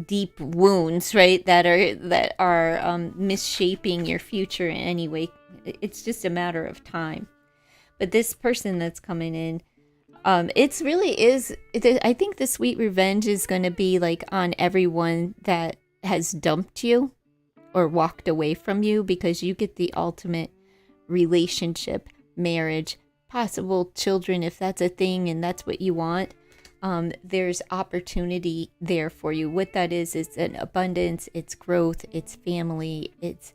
deep wounds, right, that are misshaping your future in any way. It's just a matter of time. But this person that's coming in, it's really is, I think the sweet revenge is going to be like on everyone that has dumped you or walked away from you, because you get the ultimate relationship, marriage, possible children if that's a thing and that's what you want. There's opportunity there for you. What that is an abundance, it's growth, it's family, it's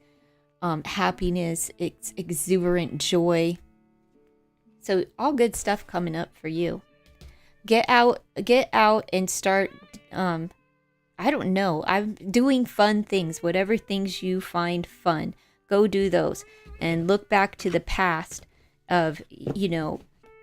happiness, it's exuberant joy. So all good stuff coming up for you. Get out and start, I don't know, I'm doing fun things. Whatever things you find fun, go do those. And look back to the past of, you know,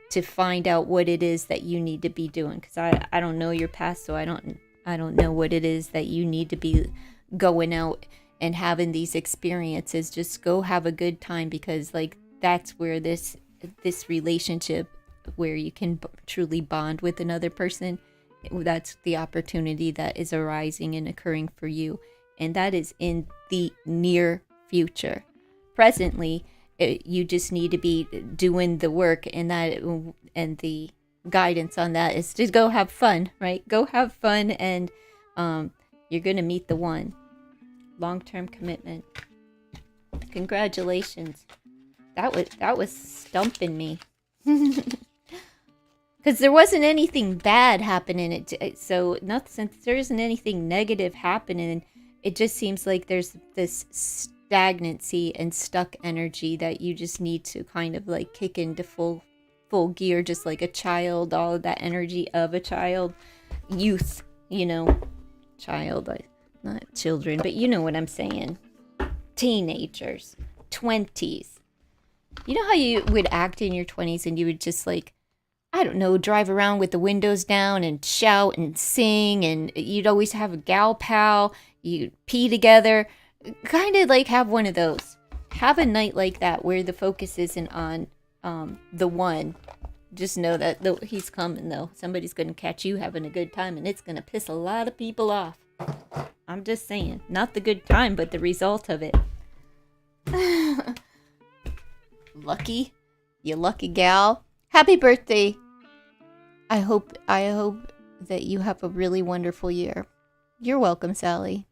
to find out what it is that you need to be doing, because I don't know your past, so I don't know what it is that you need to be going out and having these experiences. Just go have a good time, because like that's where this relationship where you can truly bond with another person, that's the opportunity that is arising and occurring for you, and that is in the near future. Presently, you just need to be doing the work, and the guidance on that is to go have fun, right? Go have fun, and you're gonna meet the one. Long-term commitment. Congratulations. That was stumping me. Because there wasn't anything bad happening. So not since there isn't anything negative happening, it just seems like there's this stagnancy and stuck energy that you just need to kind of like kick into full gear, just like a child. All of that energy of a child, youth, child, not children, but you know what I'm saying. Teenagers, 20s. You know how you would act in your 20s and you would just like, I don't know, drive around with the windows down and shout and sing, and you'd always have a gal pal, you'd pee together, kind of like have one of those. Have a night like that where the focus isn't on the one. Just know that he's coming, though. Somebody's going to catch you having a good time, and it's going to piss a lot of people off. I'm just saying. Not the good time, but the result of it. Lucky. You lucky gal. Happy birthday. I hope that you have a really wonderful year. You're welcome, Sally.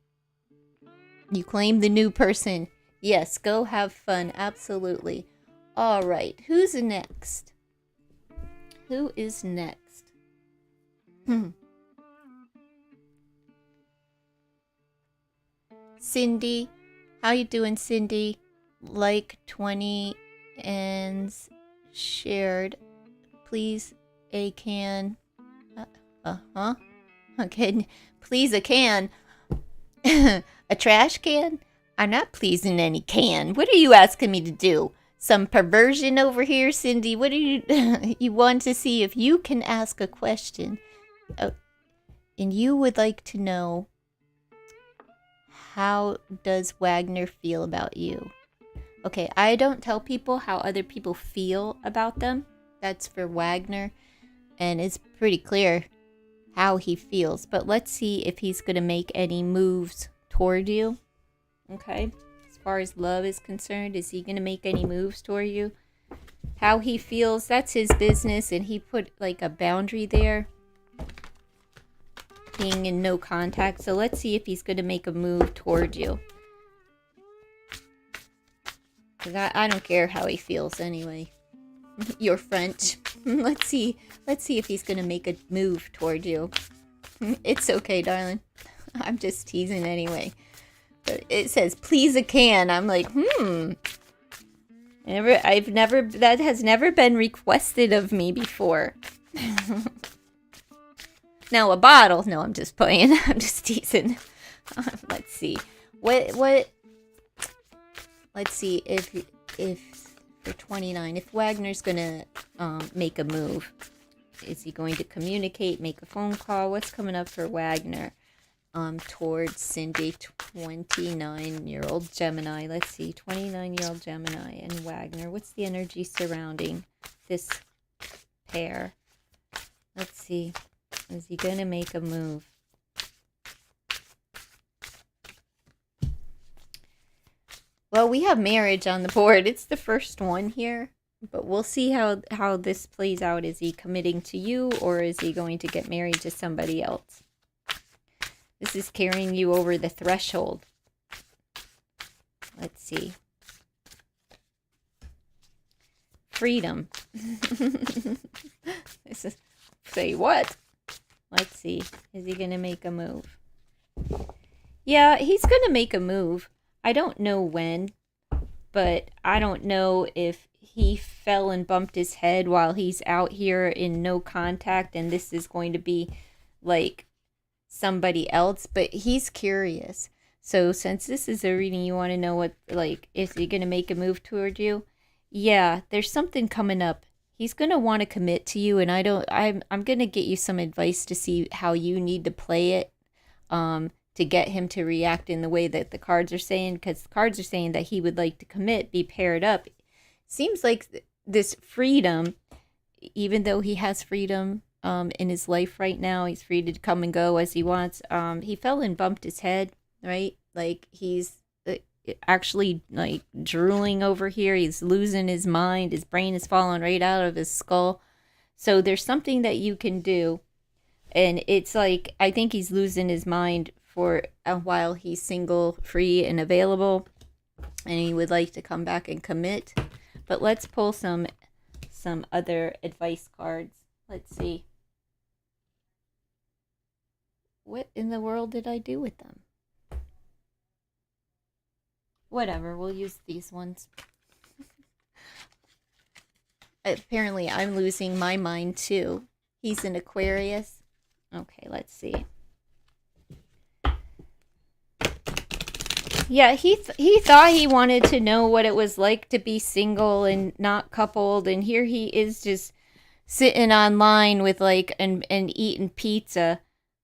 You claim the new person. Yes, go have fun. Absolutely. All right. Who's next? Who is next? Cindy. How you doing, Cindy? Like 20 and shared. Please, a can. Okay. Please, a can. A trash can? I'm not pleasing any can. What are you asking me to do? Some perversion over here, Cindy? What are you... You want to see if you can ask a question. And you would like to know, how does Wagner feel about you? Okay, I don't tell people how other people feel about them. That's for Wagner. And it's pretty clear how he feels. But let's see if he's going to make any moves toward you. Okay? As far as love is concerned, is he going to make any moves toward you? How he feels, that's his business. And he put like a boundary there. Being in no contact. So let's see if he's going to make a move toward you. Because I don't care how he feels anyway. You're French. Let's see if he's going to make a move toward you. It's okay, darling. I'm just teasing anyway. But it says, please a can. I'm like, that has never been requested of me before. Now a bottle. No, I'm just playing. I'm just teasing. Let's see. What let's see if for 29, if Wagner's gonna make a move. Is he going to communicate, make a phone call? What's coming up for Wagner towards Cindy, 29-year-old Gemini? Let's see, 29-year-old Gemini and Wagner. What's the energy surrounding this pair? Let's see. Is he going to make a move? Well, we have marriage on the board. It's the first one here. But we'll see how this plays out. Is he committing to you, or is he going to get married to somebody else? This is carrying you over the threshold. Let's see. Freedom. This is, say what? Let's see. Is he going to make a move? Yeah, he's going to make a move. I don't know when, but I don't know if he fell and bumped his head while he's out here in no contact, and this is going to be like somebody else, but he's curious. So since this is a reading, you want to know what, like, is he going to make a move toward you? Yeah, there's something coming up. He's going to want to commit to you, and I'm going to get you some advice to see how you need to play it to get him to react in the way that the cards are saying, because the cards are saying that he would like to commit, be paired up. Seems like this freedom, even though he has freedom in his life right now, he's free to come and go as he wants. He fell and bumped his head, right? Like he's actually like drooling over here. He's losing his mind. His brain is falling right out of his skull. So there's something that you can do. And it's like, I think he's losing his mind for a while. He's single, free, and available. And he would like to come back and commit. But let's pull some other advice cards. Let's see. What in the world did I do with them? Whatever, we'll use these ones. Apparently, I'm losing my mind too. He's an Aquarius. Okay, let's see. Yeah, he thought he wanted to know what it was like to be single and not coupled, and here he is just sitting online with like and eating pizza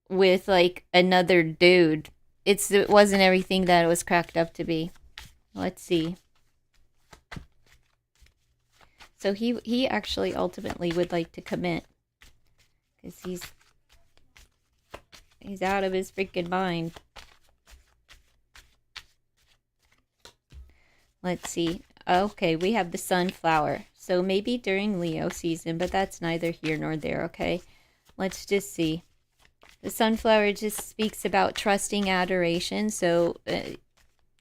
with like another dude. It wasn't everything that it was cracked up to be. Let's see. So he actually ultimately would like to commit because he's out of his freaking mind. Let's see. Okay, we have the sunflower. So maybe during Leo season, but that's neither here nor there, okay? Let's just see. The sunflower just speaks about trusting adoration. So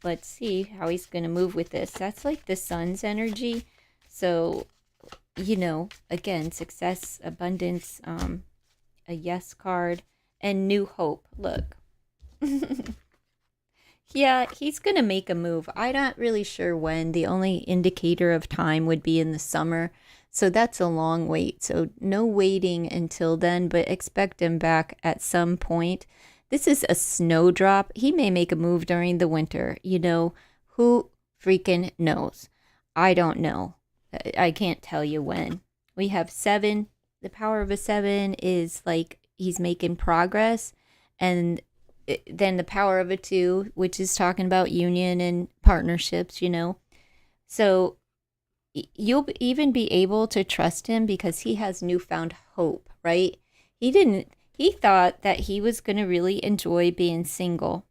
let's see how he's going to move with this. That's like the sun's energy. So, you know, again, success, abundance, a yes card, and new hope. Look. Yeah, he's going to make a move. I'm not really sure when. The only indicator of time would be in the summer. So that's a long wait. So no waiting until then, but expect him back at some point. This is a snowdrop. He may make a move during the winter. You know, who freaking knows? I don't know. I can't tell you when. We have 7. The power of a 7 is like he's making progress. And then the power of a 2, which is talking about union and partnerships, you know. So you'll even be able to trust him because he has newfound hope, right? He thought that he was going to really enjoy being single.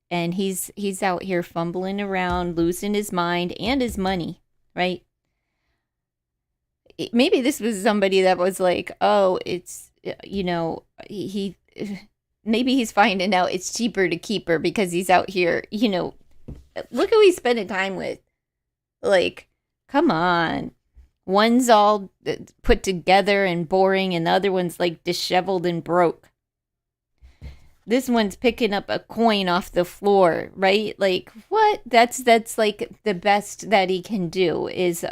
And he's out here fumbling around, losing his mind and his money, right? Maybe this was somebody that was like, oh, it's, you know, maybe he's finding out it's cheaper to keep her because he's out here, you know, look who he's spending time with. Like, come on. One's all put together and boring, and the other one's like disheveled and broke. This one's picking up a coin off the floor, right? Like, what? That's like the best that he can do is,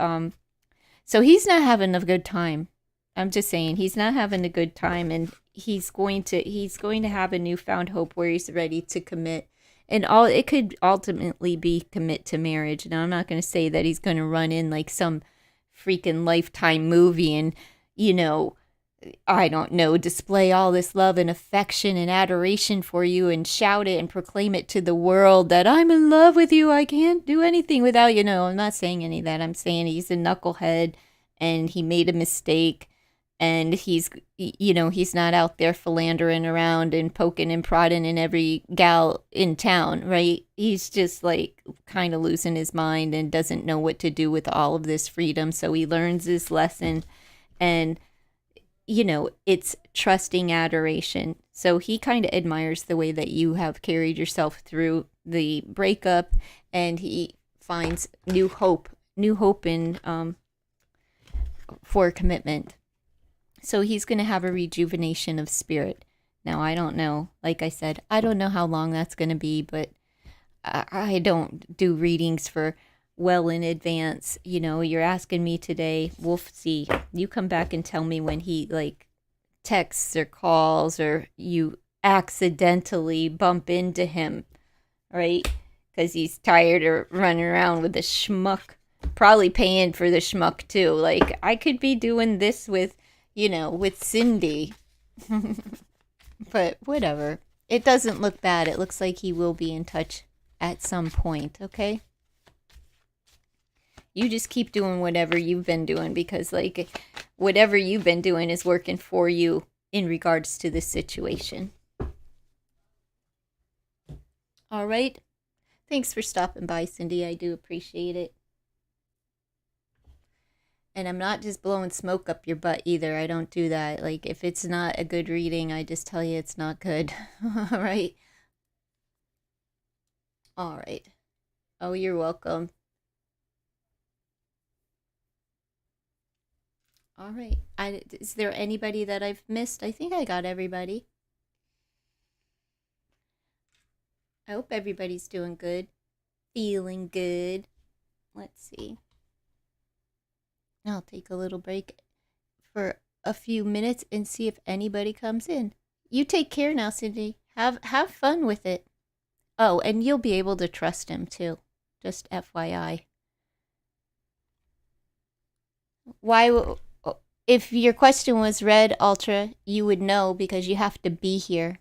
so he's not having a good time. I'm just saying he's not having a good time, and he's going to have a newfound hope where he's ready to commit. And it could ultimately be commit to marriage. Now, I'm not going to say that he's going to run in like some freaking Lifetime movie and, you know, I don't know, display all this love and affection and adoration for you and shout it and proclaim it to the world that I'm in love with you. I can't do anything without you. No, I'm not saying any of that. I'm saying he's a knucklehead and he made a mistake. And he's not out there philandering around and poking and prodding in every gal in town, right? He's just like kind of losing his mind and doesn't know what to do with all of this freedom. So he learns this lesson and, you know, it's trusting adoration. So he kind of admires the way that you have carried yourself through the breakup, and he finds new hope in for commitment. So he's going to have a rejuvenation of spirit. Now, I don't know. Like I said, I don't know how long that's going to be, but I don't do readings for well in advance. You know, you're asking me today. We'll see. You come back and tell me when he, like, texts or calls or you accidentally bump into him, right? Because he's tired of running around with a schmuck. Probably paying for the schmuck, too. Like, I could be doing this with... you know, with Cindy. But whatever. It doesn't look bad. It looks like he will be in touch at some point, okay? You just keep doing whatever you've been doing because, like, whatever you've been doing is working for you in regards to this situation. All right? Thanks for stopping by, Cindy. I do appreciate it. And I'm not just blowing smoke up your butt either. I don't do that. Like, if it's not a good reading, I just tell you it's not good. All right? All right. Oh, you're welcome. All right. Is there anybody that I've missed? I think I got everybody. I hope everybody's doing good. Feeling good. Let's see. I'll take a little break for a few minutes and see if anybody comes in. You take care now, Cindy. Have fun with it. Oh, and you'll be able to trust him too. Just FYI. Why if your question was read, Ultra, you would know because you have to be here.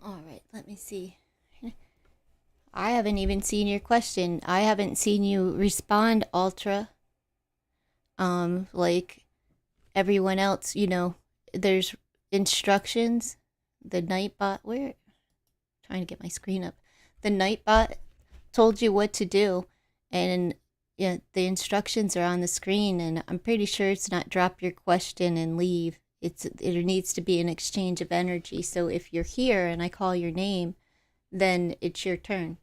All right, let me see. I haven't even seen your question. I haven't seen you respond, Ultra. Like everyone else, there's instructions. The Nightbot, where? Trying to get my screen up. The Nightbot told you what to do, and yeah, the instructions are on the screen. And I'm pretty sure it's not drop your question and leave. It needs to be an exchange of energy. So if you're here and I call your name, then it's your turn.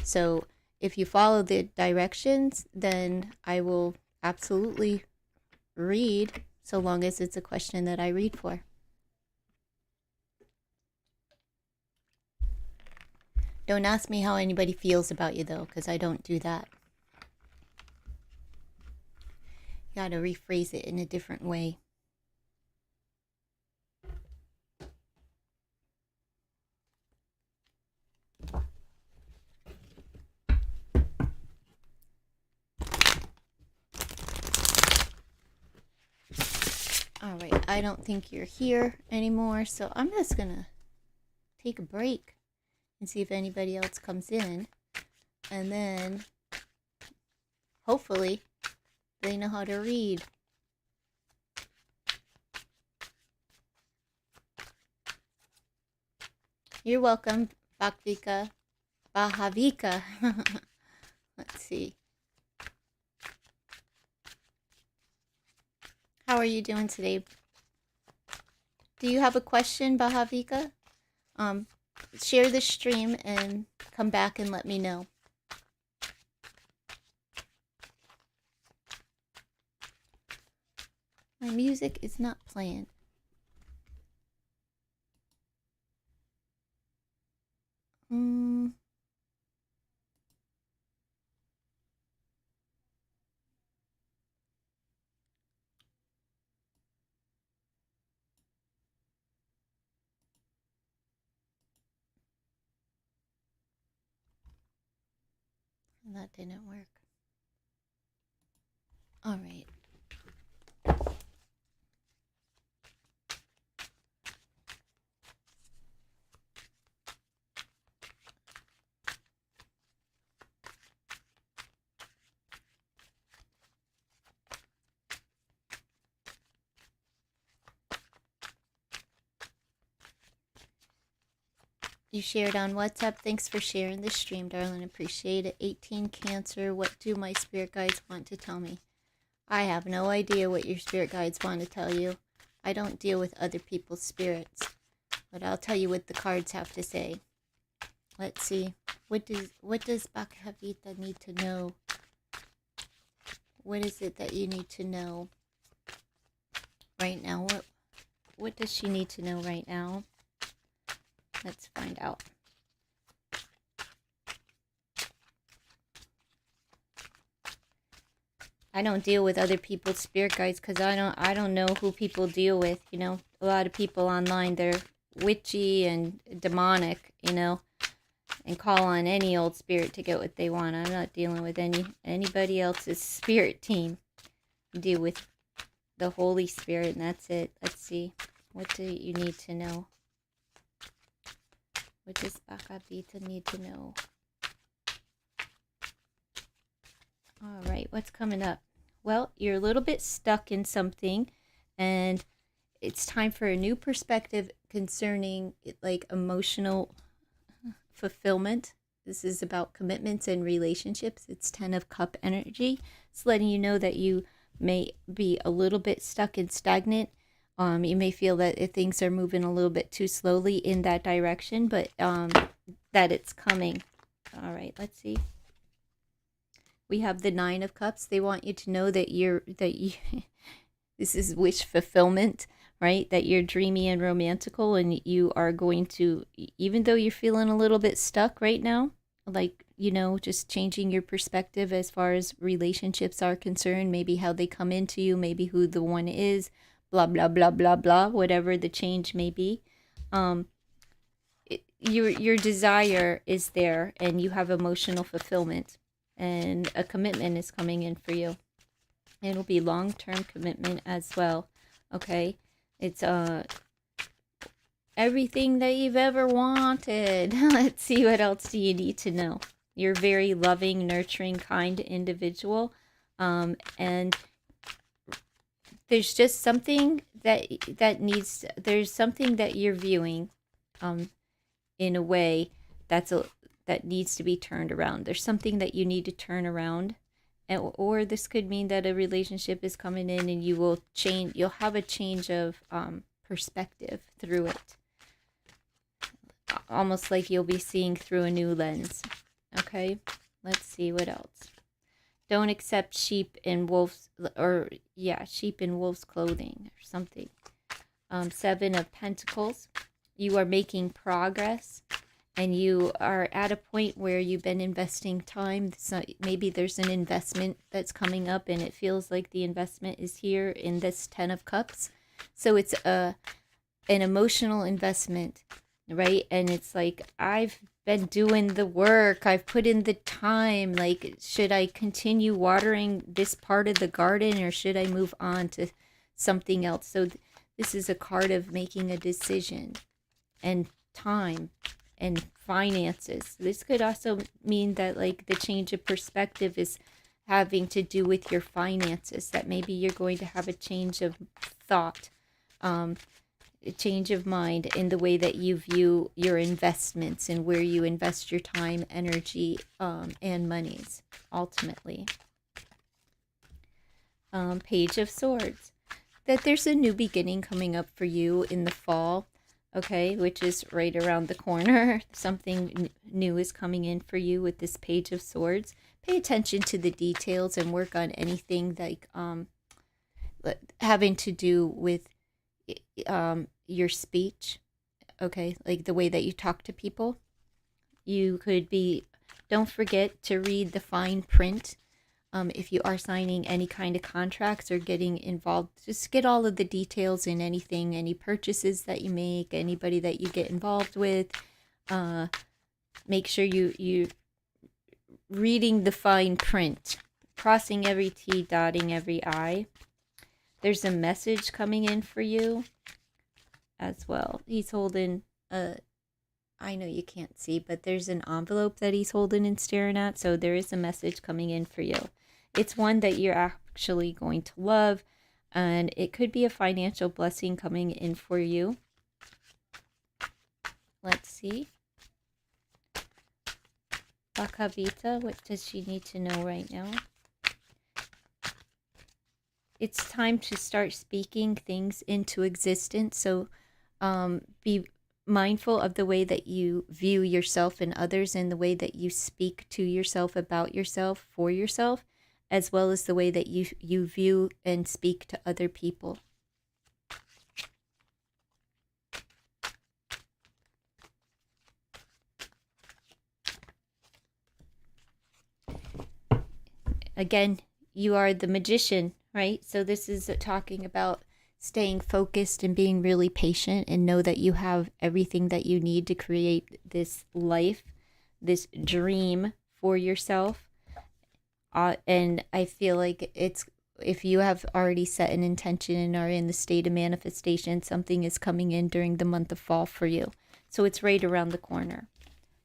So if you follow the directions, then I will absolutely read, so long as it's a question that I read for. Don't ask me how anybody feels about you, though, because I don't do that. You gotta rephrase it in a different way. All right, I don't think you're here anymore, so I'm just gonna take a break and see if anybody else comes in, and then hopefully they know how to read. You're welcome, Bahavika. Let's see. How are you doing today? Do you have a question, Bahavika? Share the stream and come back and let me know. My music is not playing. That didn't work. All right. You shared on WhatsApp. Thanks for sharing the stream, darling. Appreciate it. 18 Cancer. What do my spirit guides want to tell me? I have no idea what your spirit guides want to tell you. I don't deal with other people's spirits. But I'll tell you what the cards have to say. Let's see. What does Bhagavad need to know? What is it that you need to know right now? What does she need to know right now? Let's find out. I don't deal with other people's spirit guides because I don't know who people deal with. You know, a lot of people online, they're witchy and demonic. You know, and call on any old spirit to get what they want. I'm not dealing with anybody else's spirit team. I deal with the Holy Spirit, and that's it. Let's see. What do you need to know? What does Bhagavad need to know? All right, what's coming up? Well, you're a little bit stuck in something, and it's time for a new perspective concerning like emotional fulfillment. This is about commitments and relationships. It's 10 of Cup energy. It's letting you know that you may be a little bit stuck and stagnant. You may feel that things are moving a little bit too slowly in that direction, but that it's coming. All right, let's see. We have the 9 of Cups. They want you to know that you this is wish fulfillment, right? That you're dreamy and romantical, and you are going to, even though you're feeling a little bit stuck right now, like, you know, just changing your perspective as far as relationships are concerned, maybe how they come into you, maybe who the one is, blah, blah, blah, blah, blah, whatever the change may be. Your desire is there, and you have emotional fulfillment, and a commitment is coming in for you. It'll be long-term commitment as well. Okay, it's everything that you've ever wanted. Let's see, what else do you need to know? You're a very loving, nurturing, kind individual, and there's just something there's something that you're viewing in a way that needs to be turned around. There's something that you need to turn around. Or this could mean that a relationship is coming in and you'll have a change of perspective through it. Almost like you'll be seeing through a new lens. Okay, let's see what else. Don't accept sheep in wolves' clothing or something. 7 of Pentacles. You are making progress. And you are at a point where you've been investing time. So maybe there's an investment that's coming up, and it feels like the investment is here in this 10 of Cups. So it's an emotional investment, right? And it's like, I've been doing the work. I've put in the time. Like, should I continue watering this part of the garden, or should I move on to something else? So this is a card of making a decision and time and finances. This could also mean that like the change of perspective is having to do with your finances, that maybe you're going to have a change of thought, a change of mind in the way that you view your investments and where you invest your time, energy, and monies ultimately. Page of Swords. That there's a new beginning coming up for you in the fall. Okay, which is right around the corner. Something new is coming in for you with this Page of Swords. Pay attention to the details and work on anything like having to do with your speech, okay? Like the way that you talk to people. You could be, don't forget to read the fine print. If you are signing any kind of contracts or getting involved, just get all of the details in anything, any purchases that you make, anybody that you get involved with. Make sure you reading the fine print, crossing every T, dotting every I. There's a message coming in for you as well. He's holding I know you can't see, but there's an envelope that he's holding and staring at, so there is a message coming in for you. It's one that you're actually going to love, and it could be a financial blessing coming in for you. Let's see. Bakavita, what does she need to know right now? It's time to start speaking things into existence, so be mindful of the way that you view yourself and others, and the way that you speak to yourself, about yourself, for yourself, as well as the way that you view and speak to other people. Again, you are the magician, right? So this is talking about staying focused and being really patient, and know that you have everything that you need to create this life, this dream for yourself. And I feel like it's, if you have already set an intention and are in the state of manifestation, something is coming in during the month of fall for you. So it's right around the corner.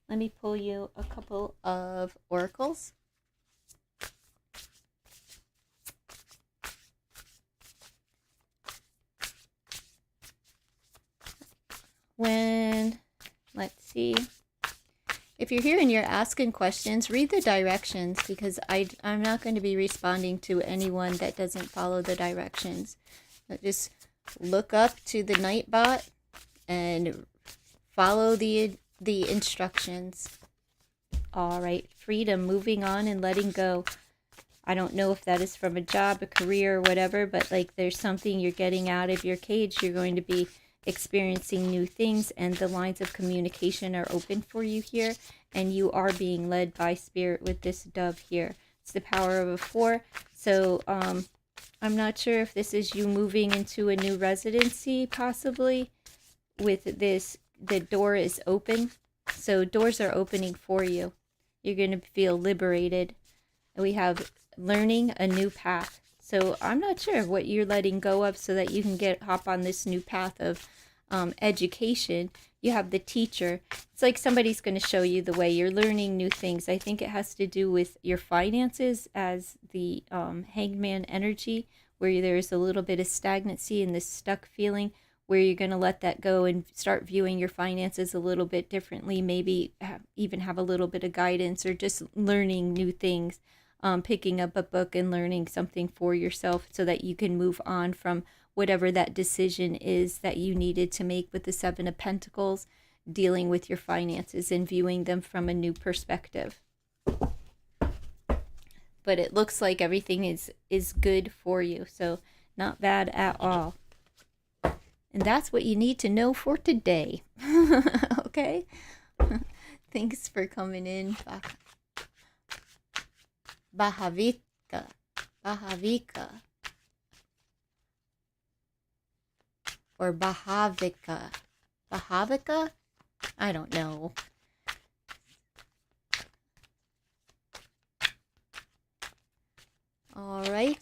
Let me pull you a couple of oracles. Let's see. If you're here and you're asking questions, read the directions, because I'm not going to be responding to anyone that doesn't follow the directions. Just look up to the Nightbot and follow the instructions. All right, freedom, moving on and letting go. I don't know if that is from a job, a career, or whatever, but like there's something you're getting out of your cage. You're going to be experiencing new things, and the lines of communication are open for you here, and you are being led by spirit with this dove here. It's the power of a 4. So I'm not sure if this is you moving into a new residency, possibly. With this, the door is open, so doors are opening for you. You're going to feel liberated. We have learning a new path. So I'm not sure what you're letting go of so that you can hop on this new path of education. You have the teacher. It's like somebody's going to show you the way. You're learning new things. I think it has to do with your finances as the hangman energy, where there's a little bit of stagnancy and this stuck feeling, where you're going to let that go and start viewing your finances a little bit differently. Maybe even have a little bit of guidance, or just learning new things. Picking up a book and learning something for yourself so that you can move on from whatever that decision is that you needed to make with the 7 of Pentacles, dealing with your finances and viewing them from a new perspective. But it looks like everything is good for you, so not bad at all. And that's what you need to know for today. Okay? Thanks for coming in. Bahavika. Or Bahavika. Bahavika? I don't know. All right.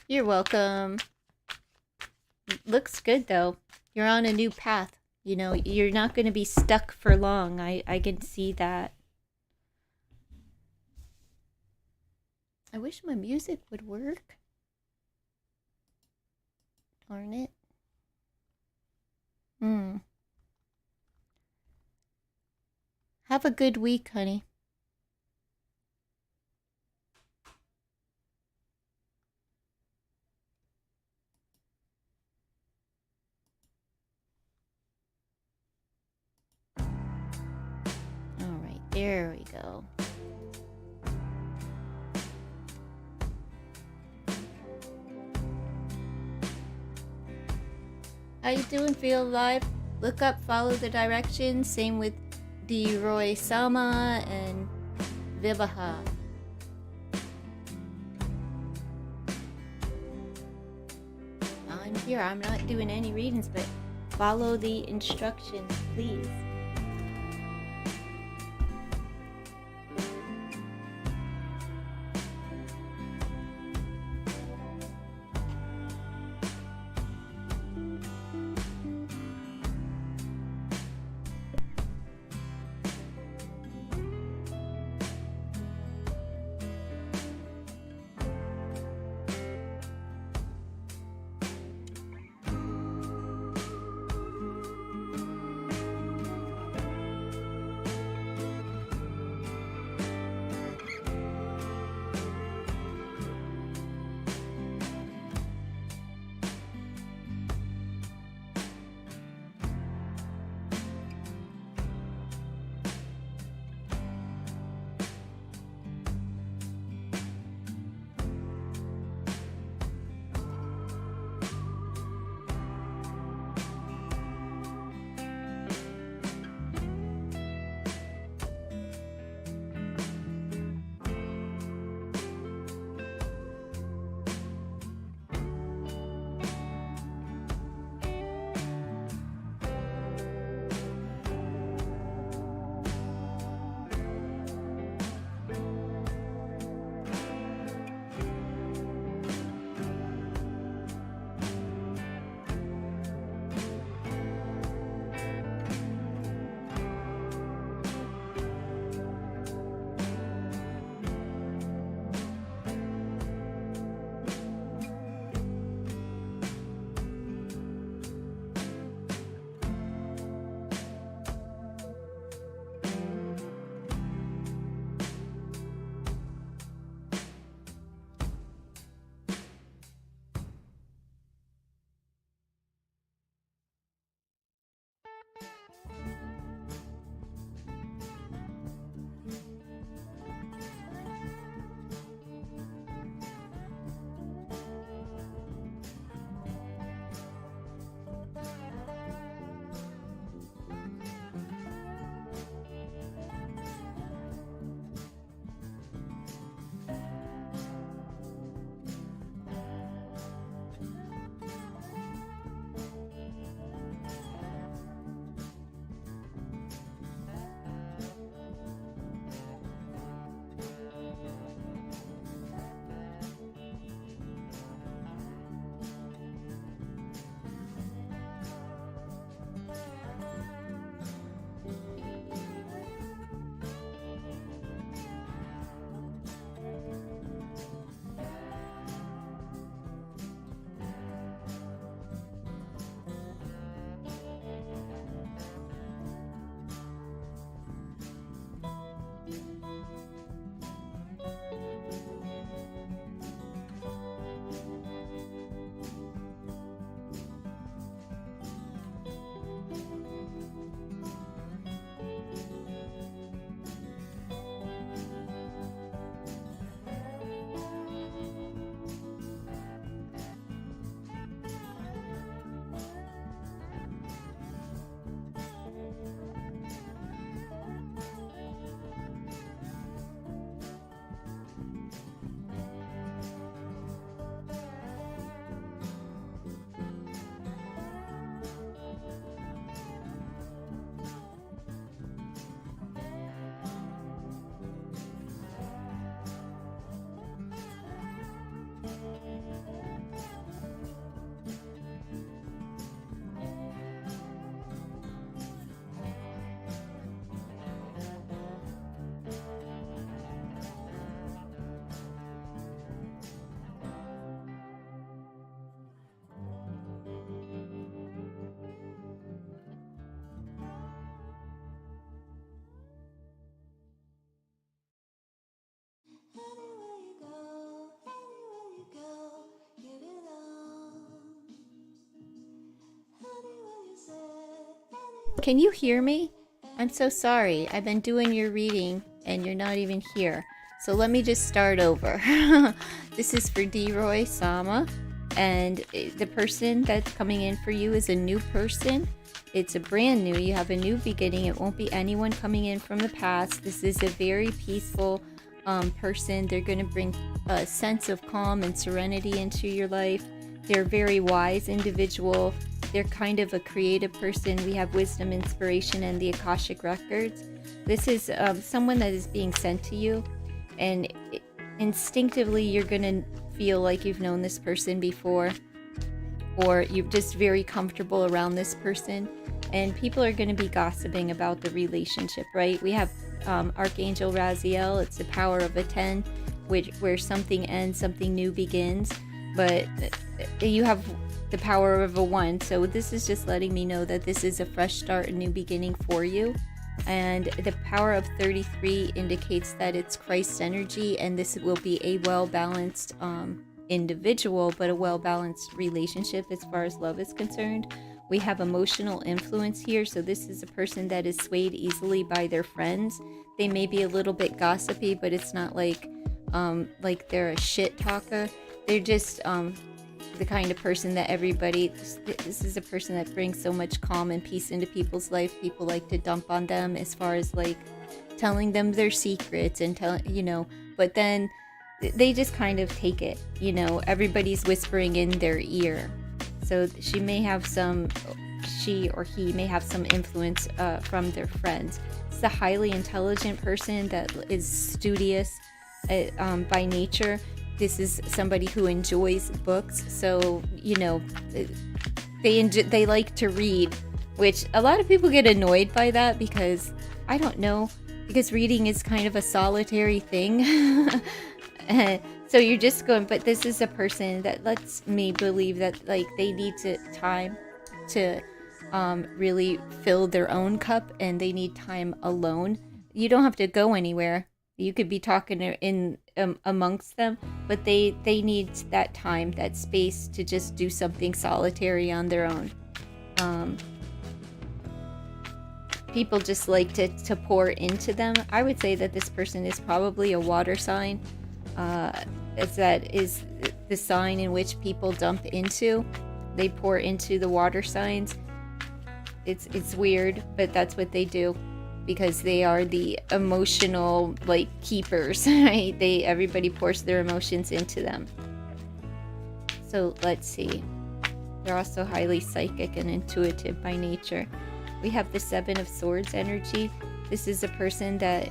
You're welcome. Looks good though. You're on a new path. You know, you're not going to be stuck for long. I can see that. I wish my music would work. Darn it. Have a good week, honey. All right, there we go. How you doing? Feel alive? Look up, follow the directions. Same with Roy Sama and Vivaha. I'm here. I'm not doing any readings, but follow the instructions, please. Can you hear me? I'm so sorry. I've been doing your reading and you're not even here. So let me just start over. This is for Roy Sama. And the person that's coming in for you is a new person. It's a brand new. You have a new beginning. It won't be anyone coming in from the past. This is a very peaceful person. They're going to bring a sense of calm and serenity into your life. They're a very wise individual. They're kind of a creative person. We have wisdom, inspiration, and the Akashic Records. This is someone that is being sent to you, and instinctively you're going to feel like you've known this person before, or you're just very comfortable around this person, and people are going to be gossiping about the relationship, right? We have Archangel Raziel. It's the power of a 10, where something ends, something new begins, but you have the power of a 1. So this is just letting me know that this is a fresh start, a new beginning for you. And the power of 33 indicates that it's Christ energy, and this will be a well-balanced individual, but a well-balanced relationship as far as love is concerned. We have emotional influence here, so this is a person that is swayed easily by their friends. They may be a little bit gossipy, but it's not like they're a shit talker. They're just the kind of person that this is a person that brings so much calm and peace into people's life. People like to dump on them as far as like telling them their secrets and but then they just kind of take it, everybody's whispering in their ear. So she or he may have some influence from their friends. It's a highly intelligent person that is studious by nature. This is somebody who enjoys books, so they like to read, which a lot of people get annoyed by that because reading is kind of a solitary thing. So you're just going, but this is a person that lets me believe that like they need time to really fill their own cup, and they need time alone. You don't have to go anywhere. You could be talking in amongst them, but they need that time, that space to just do something solitary on their own. People just like to pour into them. I would say that this person is probably a water sign. That is the sign in which people dump into. They pour into the water signs. It's weird, but that's what they do, because they are the emotional keepers, right? Everybody pours their emotions into them. So let's see. They're also highly psychic and intuitive by nature. We have the 7 of Swords energy. This is a person that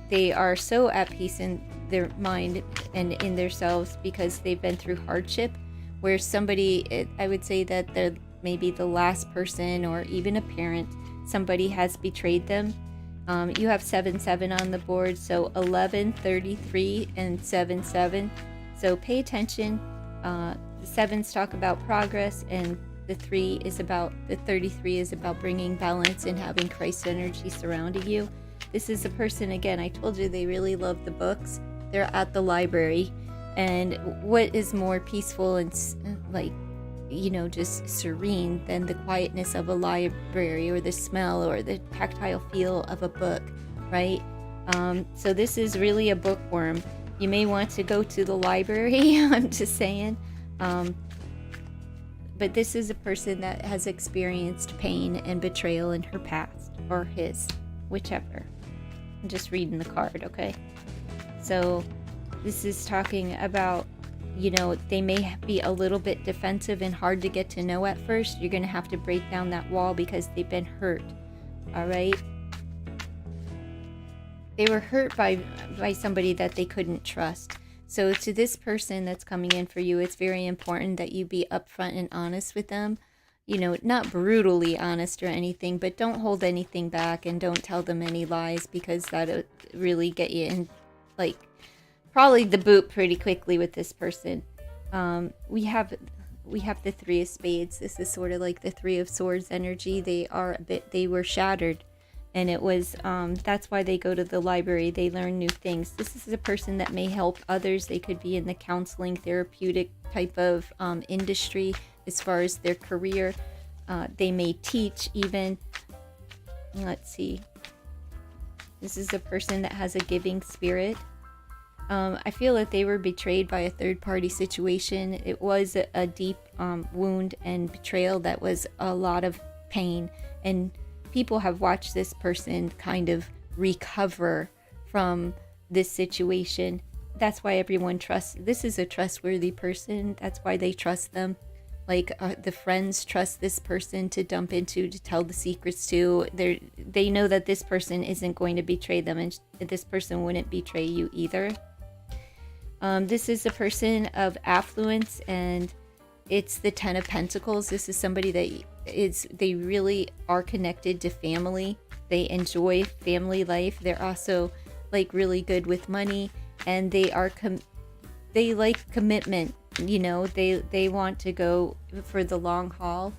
they are so at peace in their mind and in themselves because they've been through hardship, where I would say that they're maybe the last person, or even a parent, somebody has betrayed them. You have 7-7 on the board, so 11, 33, and 7-7. So pay attention. The 7s talk about progress, and the 33 is about bringing balance and having Christ energy surrounding you. This is a person, again, I told you they really love the books. They're at the library, and what is more peaceful and just serene than the quietness of a library, or the smell or the tactile feel of a book, right? So this is really a bookworm. You may want to go to the library, I'm just saying. But this is a person that has experienced pain and betrayal in her past, or his, whichever. I'm just reading the card, okay? So this is talking about, they may be a little bit defensive and hard to get to know at first. You're going to have to break down that wall because they've been hurt. All right? They were hurt by somebody that they couldn't trust. So to this person that's coming in for you, it's very important that you be upfront and honest with them. Not brutally honest or anything, but don't hold anything back, and don't tell them any lies, because that'll really get you in, probably the boot pretty quickly with this person. We have the 3 of Spades. This is sort of like the 3 of Swords energy. They were shattered, and it was that's why they go to the library. They learn new things. This is a person that may help others. They could be in the counseling, therapeutic type of industry as far as their career. They may teach even. Let's see. This is a person that has a giving spirit. I feel that they were betrayed by a third-party situation. It was a deep wound and betrayal that was a lot of pain. And people have watched this person kind of recover from this situation. That's why everyone trusts. This is a trustworthy person. That's why they trust them. Like the friends trust this person to dump into, to tell the secrets to. They know that this person isn't going to betray them, and this person wouldn't betray you either. This is a person of affluence, and it's the Ten of Pentacles. This is somebody that they really are connected to family. They enjoy family life. They're also like really good with money, and they like commitment. You know, they want to go for the long haul.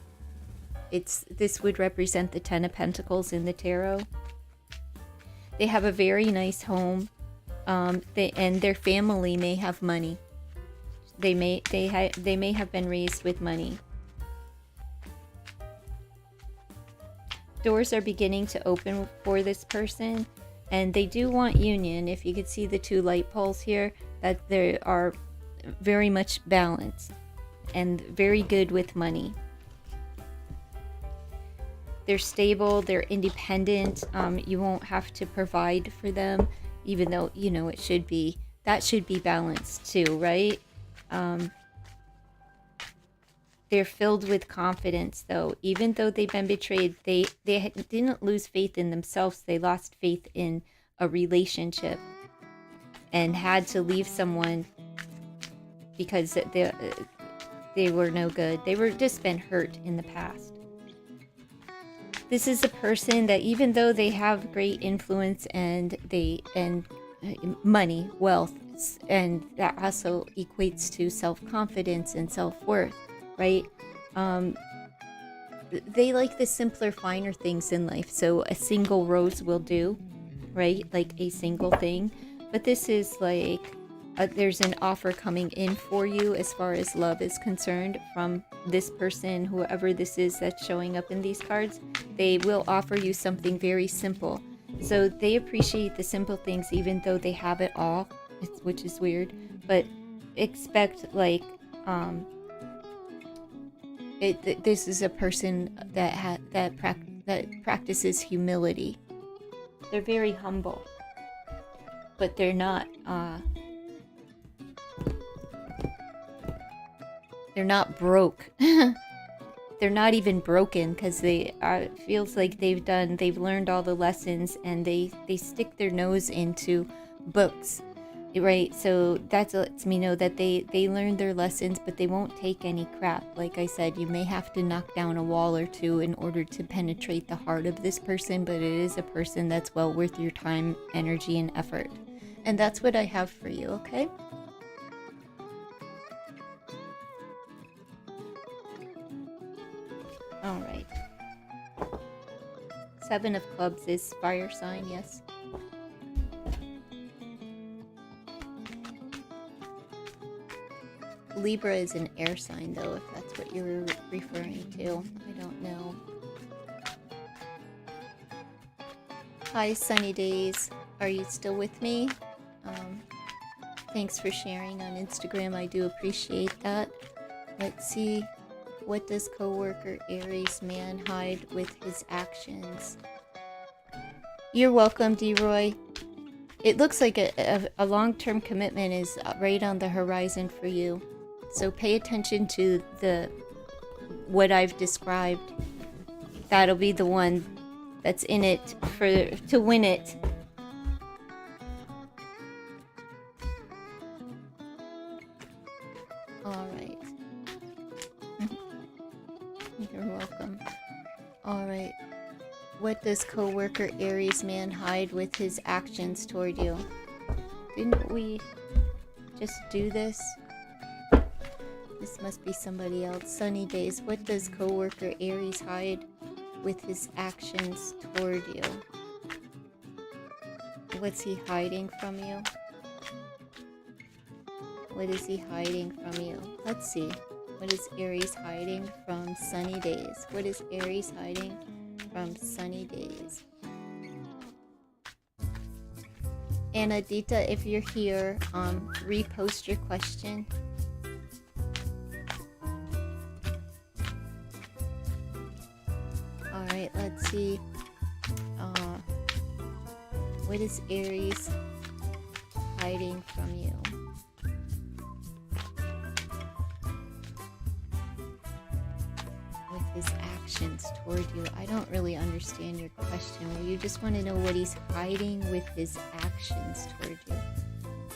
This would represent the Ten of Pentacles in the tarot. They have a very nice home. And their family may have money. They may have been raised with money. Doors are beginning to open for this person, and they do want union. If you could see the two light poles here, that they are very much balanced and very good with money. They're stable, they're independent. You won't have to provide for them, even though, you know, that should be balanced too, right? They're filled with confidence, though. Even though they've been betrayed, they didn't lose faith in themselves. They lost faith in a relationship and had to leave someone because they were no good. They were just been hurt in the past. This is a person that, even though they have great influence and money, wealth, and that also equates to self-confidence and self-worth, right? They like the simpler, finer things in life. So a single rose will do, right? Like a single thing. But this is like there's an offer coming in for you as far as love is concerned from this person, whoever this is that's showing up in these cards. They will offer you something very simple. So they appreciate the simple things even though they have it all, which is weird. But expect like this is a person that practices humility. They're very humble, but they're not broke. They're not even broken, because it feels like they've learned all the lessons, and they stick their nose into books, right? So that lets me know that they learned their lessons, but they won't take any crap. Like I said, you may have to knock down a wall or two in order to penetrate the heart of this person, but it is a person that's well worth your time, energy, and effort. And that's what I have for you, okay? All right. Seven of Clubs is fire sign, yes. Libra is an air sign, though, if that's what you're referring to. I don't know. Hi, Sunny Days. Are you still with me? Thanks for sharing on Instagram. I do appreciate that. Let's see. What does coworker Aries man hide with his actions? You're welcome, D-Roy. It looks like a long-term commitment is right on the horizon for you. So pay attention to what I've described. That'll be the one that's in it to win it. All right. You're welcome. All right. What does coworker Aries man hide with his actions toward you? Didn't we just do this? This must be somebody else. Sunny Days. What does coworker Aries hide with his actions toward you? What's he hiding from you? What is he hiding from you? Let's see. What is Aries hiding from Sunny Days? What is Aries hiding from Sunny Days? And Adita, if you're here, repost your question. Alright, let's see. What is Aries hiding from you? With his actions toward you. I don't really understand your question. Or you just want to know what he's hiding with his actions toward you.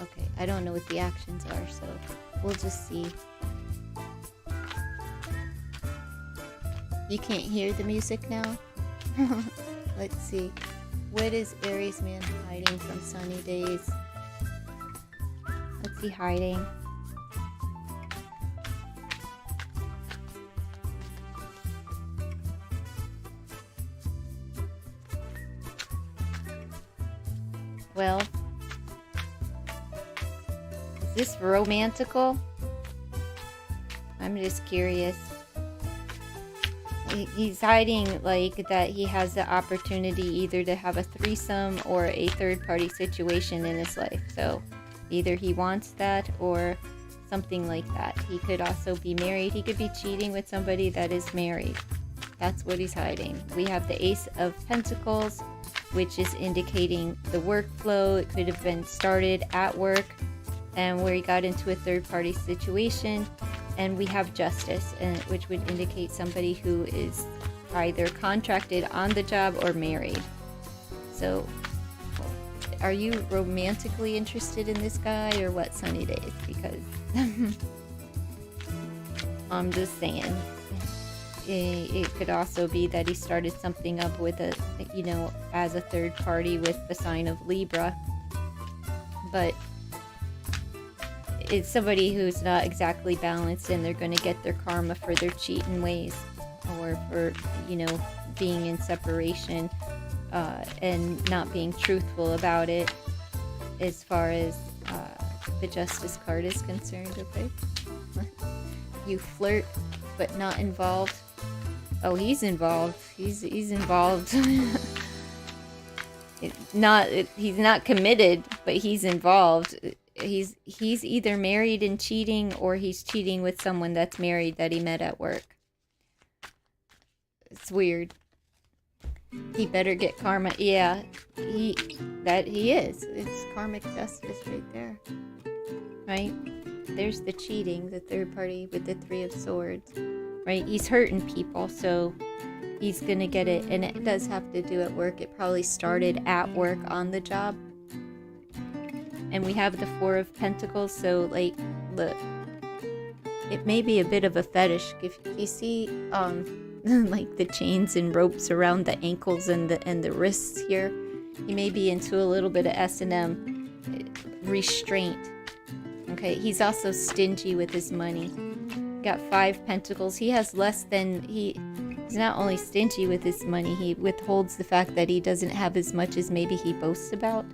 Okay, I don't know what the actions are, so we'll just see. You can't hear the music now? Let's see. What is Aries man hiding from sunny days? What's he hiding? Well, is this romantical? I'm just curious. He's hiding like that he has the opportunity either to have a threesome or a third-party situation in his life. So either he wants that or something like that. He could also be married. He could be cheating with somebody that is married. That's what he's hiding. We have the Ace of Pentacles, which is indicating the workflow. It could have been started at work and where he got into a third-party situation. And we have Justice, which would indicate somebody who is either contracted on the job or married. So, are you romantically interested in this guy or what, Sunny Days? Because I'm just saying, it could also be that he started something up with as a third party with the sign of Libra. But it's somebody who's not exactly balanced, and they're going to get their karma for their cheating ways, or for being in separation and not being truthful about it as far as the Justice card is concerned. Okay. You flirt but not involved. Oh, he's involved. He's involved. He's not committed, but he's involved. He's either married and cheating, or he's cheating with someone that's married that he met at work. It's weird. He better get karma. Yeah, he is. It's karmic justice right there. Right? There's the cheating, the third party with the Three of Swords. Right? He's hurting people, so he's gonna get it. And it does have to do at work. It probably started at work on the job. And we have the Four of Pentacles, so like, look, it may be a bit of a fetish. If you see, like the chains and ropes around the ankles and the wrists here, he may be into a little bit of S&M restraint. Okay, he's also stingy with his money. Got Five Pentacles. He has less than he's not only stingy with his money, he withholds the fact that he doesn't have as much as maybe he boasts about.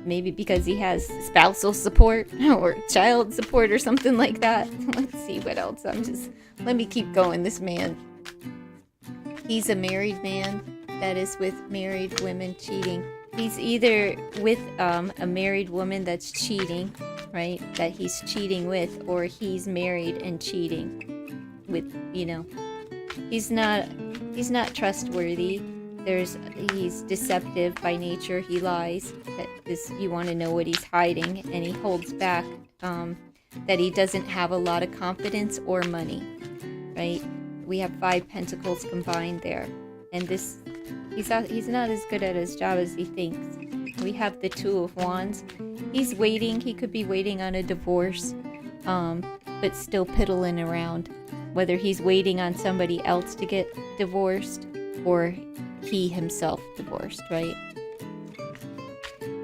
Maybe because he has spousal support or child support or something like that. Let's see what else. Let me keep going. This man, he's a married man that is with married women cheating. He's either with a married woman that's cheating, right? That he's cheating with, or he's married and cheating with, he's not trustworthy. He's deceptive by nature. He lies. You want to know what he's hiding, and he holds back that he doesn't have a lot of confidence or money, right? We have Five Pentacles combined there, and he's not as good at his job as he thinks. We have the Two of Wands. He's waiting. He could be waiting on a divorce, but still piddling around. Whether he's waiting on somebody else to get divorced or he himself divorced, right?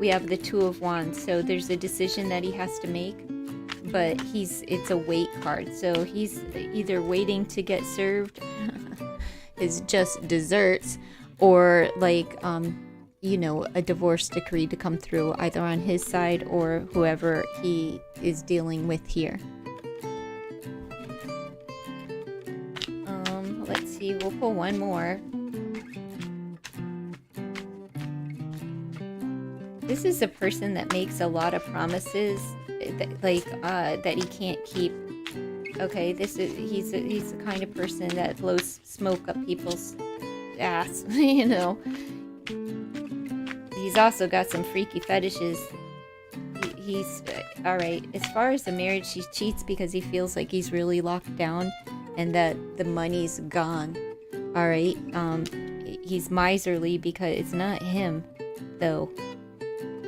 We have the Two of Wands, so there's a decision that he has to make, but it's a wait card, so he's either waiting to get served his just desserts, or like a divorce decree to come through either on his side or whoever he is dealing with here. Let's see, we'll pull one more. this is a person that makes a lot of promises that he can't keep. Okay, he's the kind of person that blows smoke up people's ass. He's also got some freaky fetishes. He's all right. As far as the marriage, he cheats because he feels like he's really locked down and that the money's gone. All right. He's miserly because it's not him, though.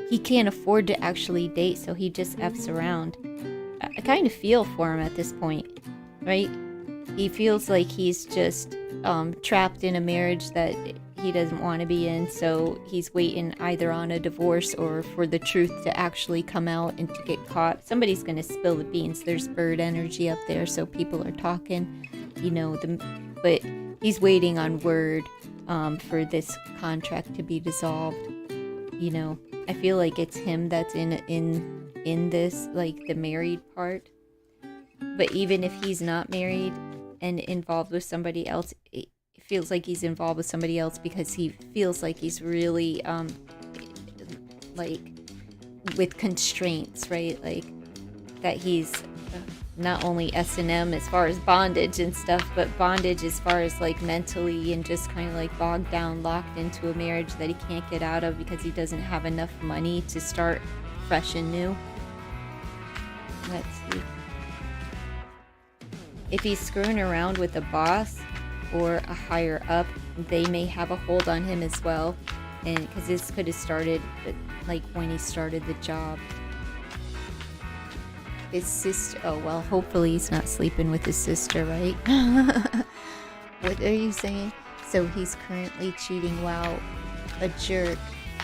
He can't afford to actually date, so he just F's around. I kind of feel for him at this point, right? He feels like he's just trapped in a marriage that he doesn't want to be in, so he's waiting either on a divorce or for the truth to actually come out and to get caught. Somebody's going to spill the beans. There's bird energy up there, so people are talking, but he's waiting on word for this contract to be dissolved. I feel like it's him that's in this, like the married part. But even if he's not married and involved with somebody else, it feels like he's involved with somebody else because he feels like he's really like with constraints, right? Like that he's not only S&M as far as bondage and stuff, but bondage as far as like mentally and just kind of like bogged down, locked into a marriage that he can't get out of because he doesn't have enough money to start fresh and new. Let's see. If he's screwing around with a boss or a higher up, they may have a hold on him as well. And because this could have started like when he started the job. His sister, oh well, hopefully he's not sleeping with his sister, right? What are you saying? So he's currently cheating. Wow, a jerk.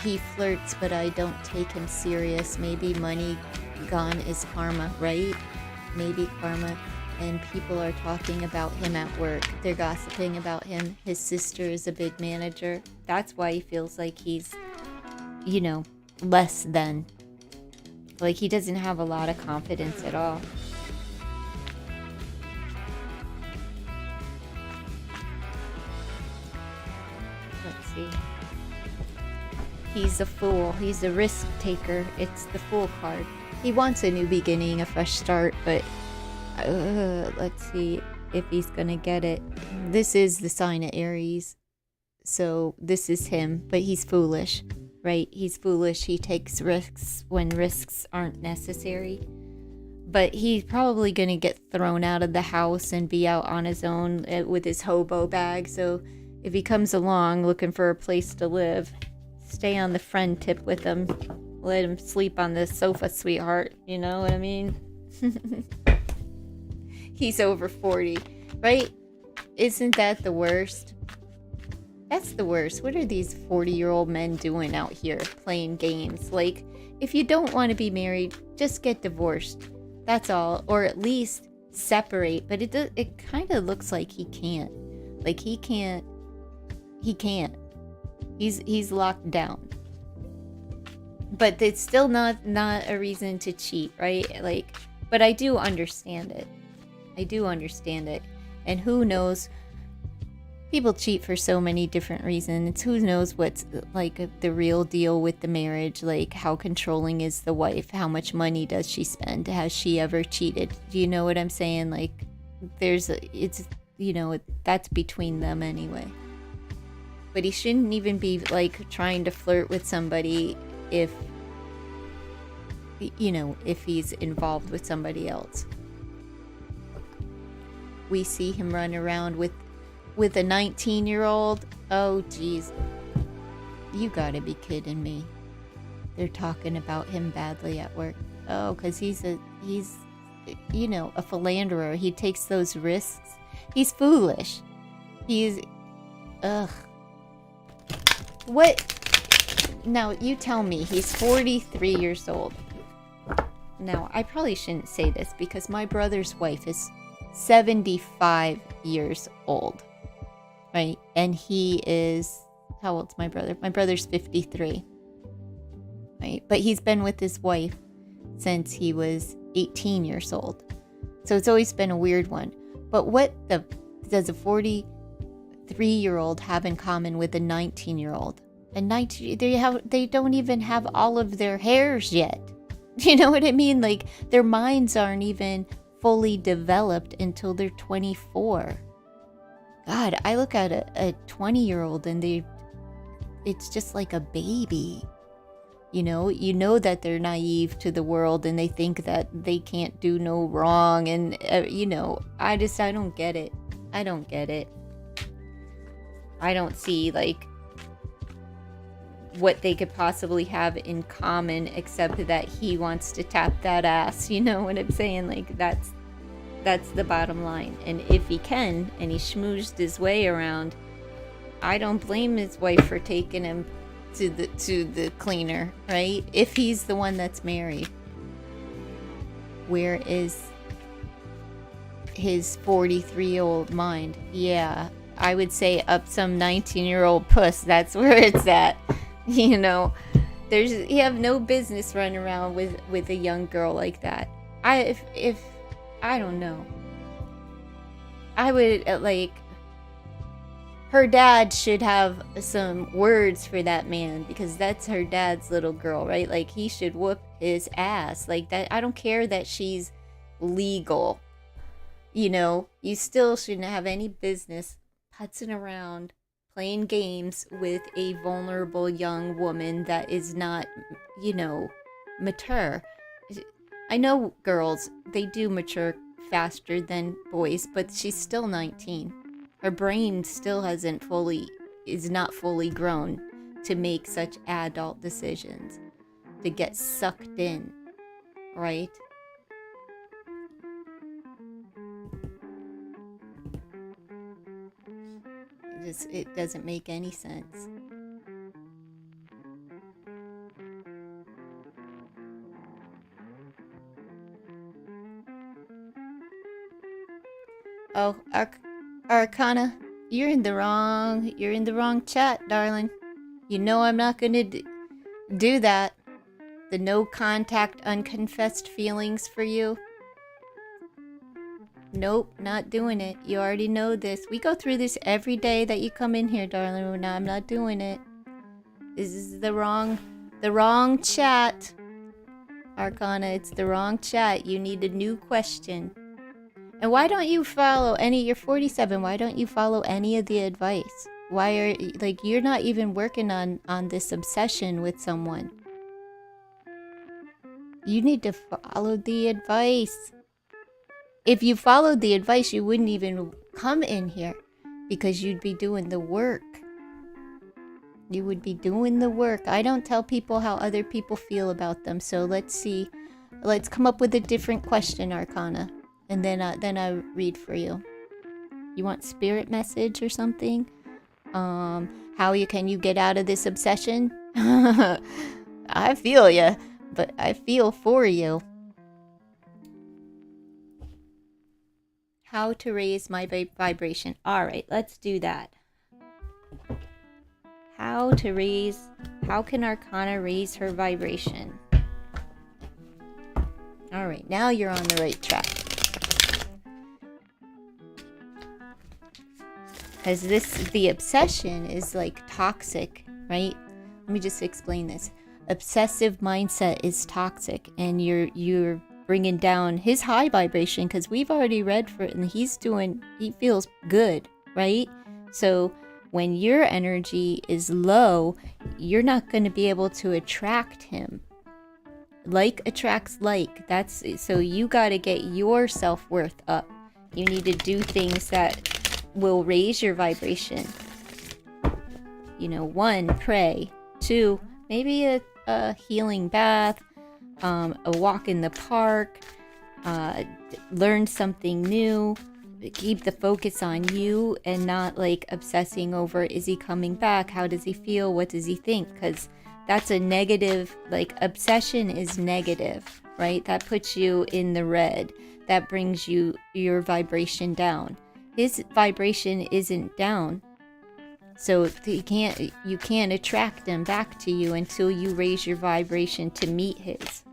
He flirts, but I don't take him serious. Maybe money gone is karma, right? Maybe karma. And people are talking about him at work. They're gossiping about him. His sister is a big manager. That's why he feels like he's, less than. Like he doesn't have a lot of confidence at all. Let's see. He's a fool. He's a risk taker. It's the Fool card. He wants a new beginning, a fresh start, but let's see if he's gonna get it. This is the sign of Aries, so this is him, but he's foolish, right? He's foolish. He takes risks when risks aren't necessary, but he's probably gonna get thrown out of the house and be out on his own with his hobo bag. So if he comes along looking for a place to live, stay on the friend tip with him. Let him sleep on the sofa, sweetheart. You know what I mean? He's over 40, right? Isn't that the worst? That's the worst. What are these 40-year-old men doing out here playing games? Like, if you don't want to be married, just get divorced. That's all. Or at least separate. But it kind of looks like he can't. Like, he can't. He's locked down. But it's still not a reason to cheat, right? Like, but I do understand it. And who knows? People cheat for so many different reasons. Who knows what's like the real deal with the marriage? Like, how controlling is the wife? How much money does she spend? Has she ever cheated? Do you know what I'm saying? Like, that's between them anyway. But he shouldn't even be like trying to flirt with somebody if he's involved with somebody else. We see him run around with a 19-year-old. Oh, geez. You gotta be kidding me. They're talking about him badly at work. Oh, because he's a philanderer. He takes those risks. He's foolish. Ugh. What? Now, you tell me. He's 43 years old. Now, I probably shouldn't say this because my brother's wife is 75 years old, right? And he is, how old's my brother? My brother's 53, right? But he's been with his wife since he was 18 years old. So it's always been a weird one. But what does a 43-year-old have in common with a 19-year-old? And 19, they don't even have all of their hairs yet. You know what I mean? Like, their minds aren't even fully developed until they're 24. God, I look at a 20-year-old and it's just like a baby. You know that they're naive to the world and they think that they can't do no wrong. And, I don't get it. I don't get it. I don't see, like, what they could possibly have in common except that he wants to tap that ass. You know what I'm saying? Like, that's the bottom line. And if he can, and he schmoozed his way around, I don't blame his wife for taking him to the cleaner, right? If he's the one that's married. Where is his 43-year-old mind? Yeah, I would say up some 19-year-old puss. That's where it's at. You have no business running around with a young girl like that. If I don't know, I would her dad should have some words for that man, because that's her dad's little girl, right? Like, he should whoop his ass like that. I don't care that she's legal. You still shouldn't have any business putzing around playing games with a vulnerable young woman that is not, mature. I know girls, they do mature faster than boys, but she's still 19. Her brain still is not fully grown to make such adult decisions, to get sucked in, right? It doesn't make any sense. Oh, Arcana, you're in the wrong chat, darling. You know I'm not gonna do that. The no contact, unconfessed feelings for you. Nope, not doing it. You already know this. We go through this every day that you come in here, darling. No, I'm not doing it. This is the wrong chat. Arcana, it's the wrong chat. You need a new question. And why don't you follow you're 47, why don't you follow any of the advice? Why you're not even working on this obsession with someone. You need to follow the advice. If you followed the advice, you wouldn't even come in here, because you'd be doing the work. You would be doing the work. I don't tell people how other people feel about them. So let's see. Let's come up with a different question, Arcana. And then I read for you. You want spirit message or something? How can you get out of this obsession? I feel ya, but I feel for you. How to raise my vibration. All right, let's do that. How can Arcana raise her vibration? All right, now you're on the right track. Because the obsession is like toxic, right? Let me just explain this. Obsessive mindset is toxic, and you're bringing down his high vibration, because we've already read for it, and he feels good, right? So when your energy is low, you're not going to be able to attract him. Like attracts like. So you got to get your self-worth up. You need to do things that will raise your vibration. 1, pray. 2, maybe a healing bath, a walk in the park, learn something new. Keep the focus on you and not obsessing over, is he coming back? How does he feel? What does he think? Because that's a negative, obsession is negative, right? That puts you in the red. That brings your vibration down. His vibration isn't down. So you can't attract him back to you until you raise your vibration to meet his.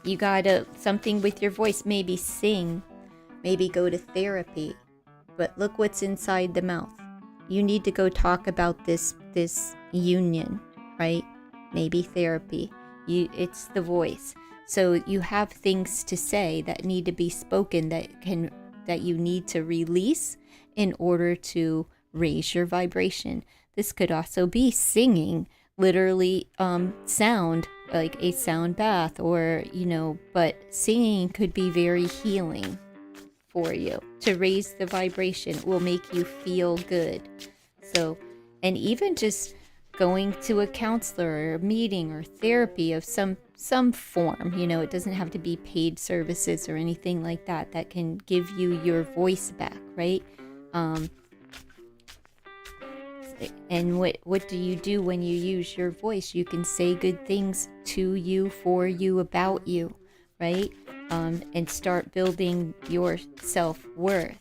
You gotta, something with your voice, maybe sing, maybe go to therapy. But look what's inside the mouth. you need to go talk about this union, right? Maybe therapy. It's the voice. So you have things to say that need to be spoken, that you need to release in order to raise your vibration. This could also be singing, literally sound, like a sound bath, or but singing could be very healing for you. To raise the vibration, it will make you feel good. So, and even just going to a counselor or a meeting or therapy of some form, it doesn't have to be paid services or anything like that, that can give you your voice back, right? And what do you do when you use your voice? You can say good things to you, for you, about you, right? And start building your self-worth.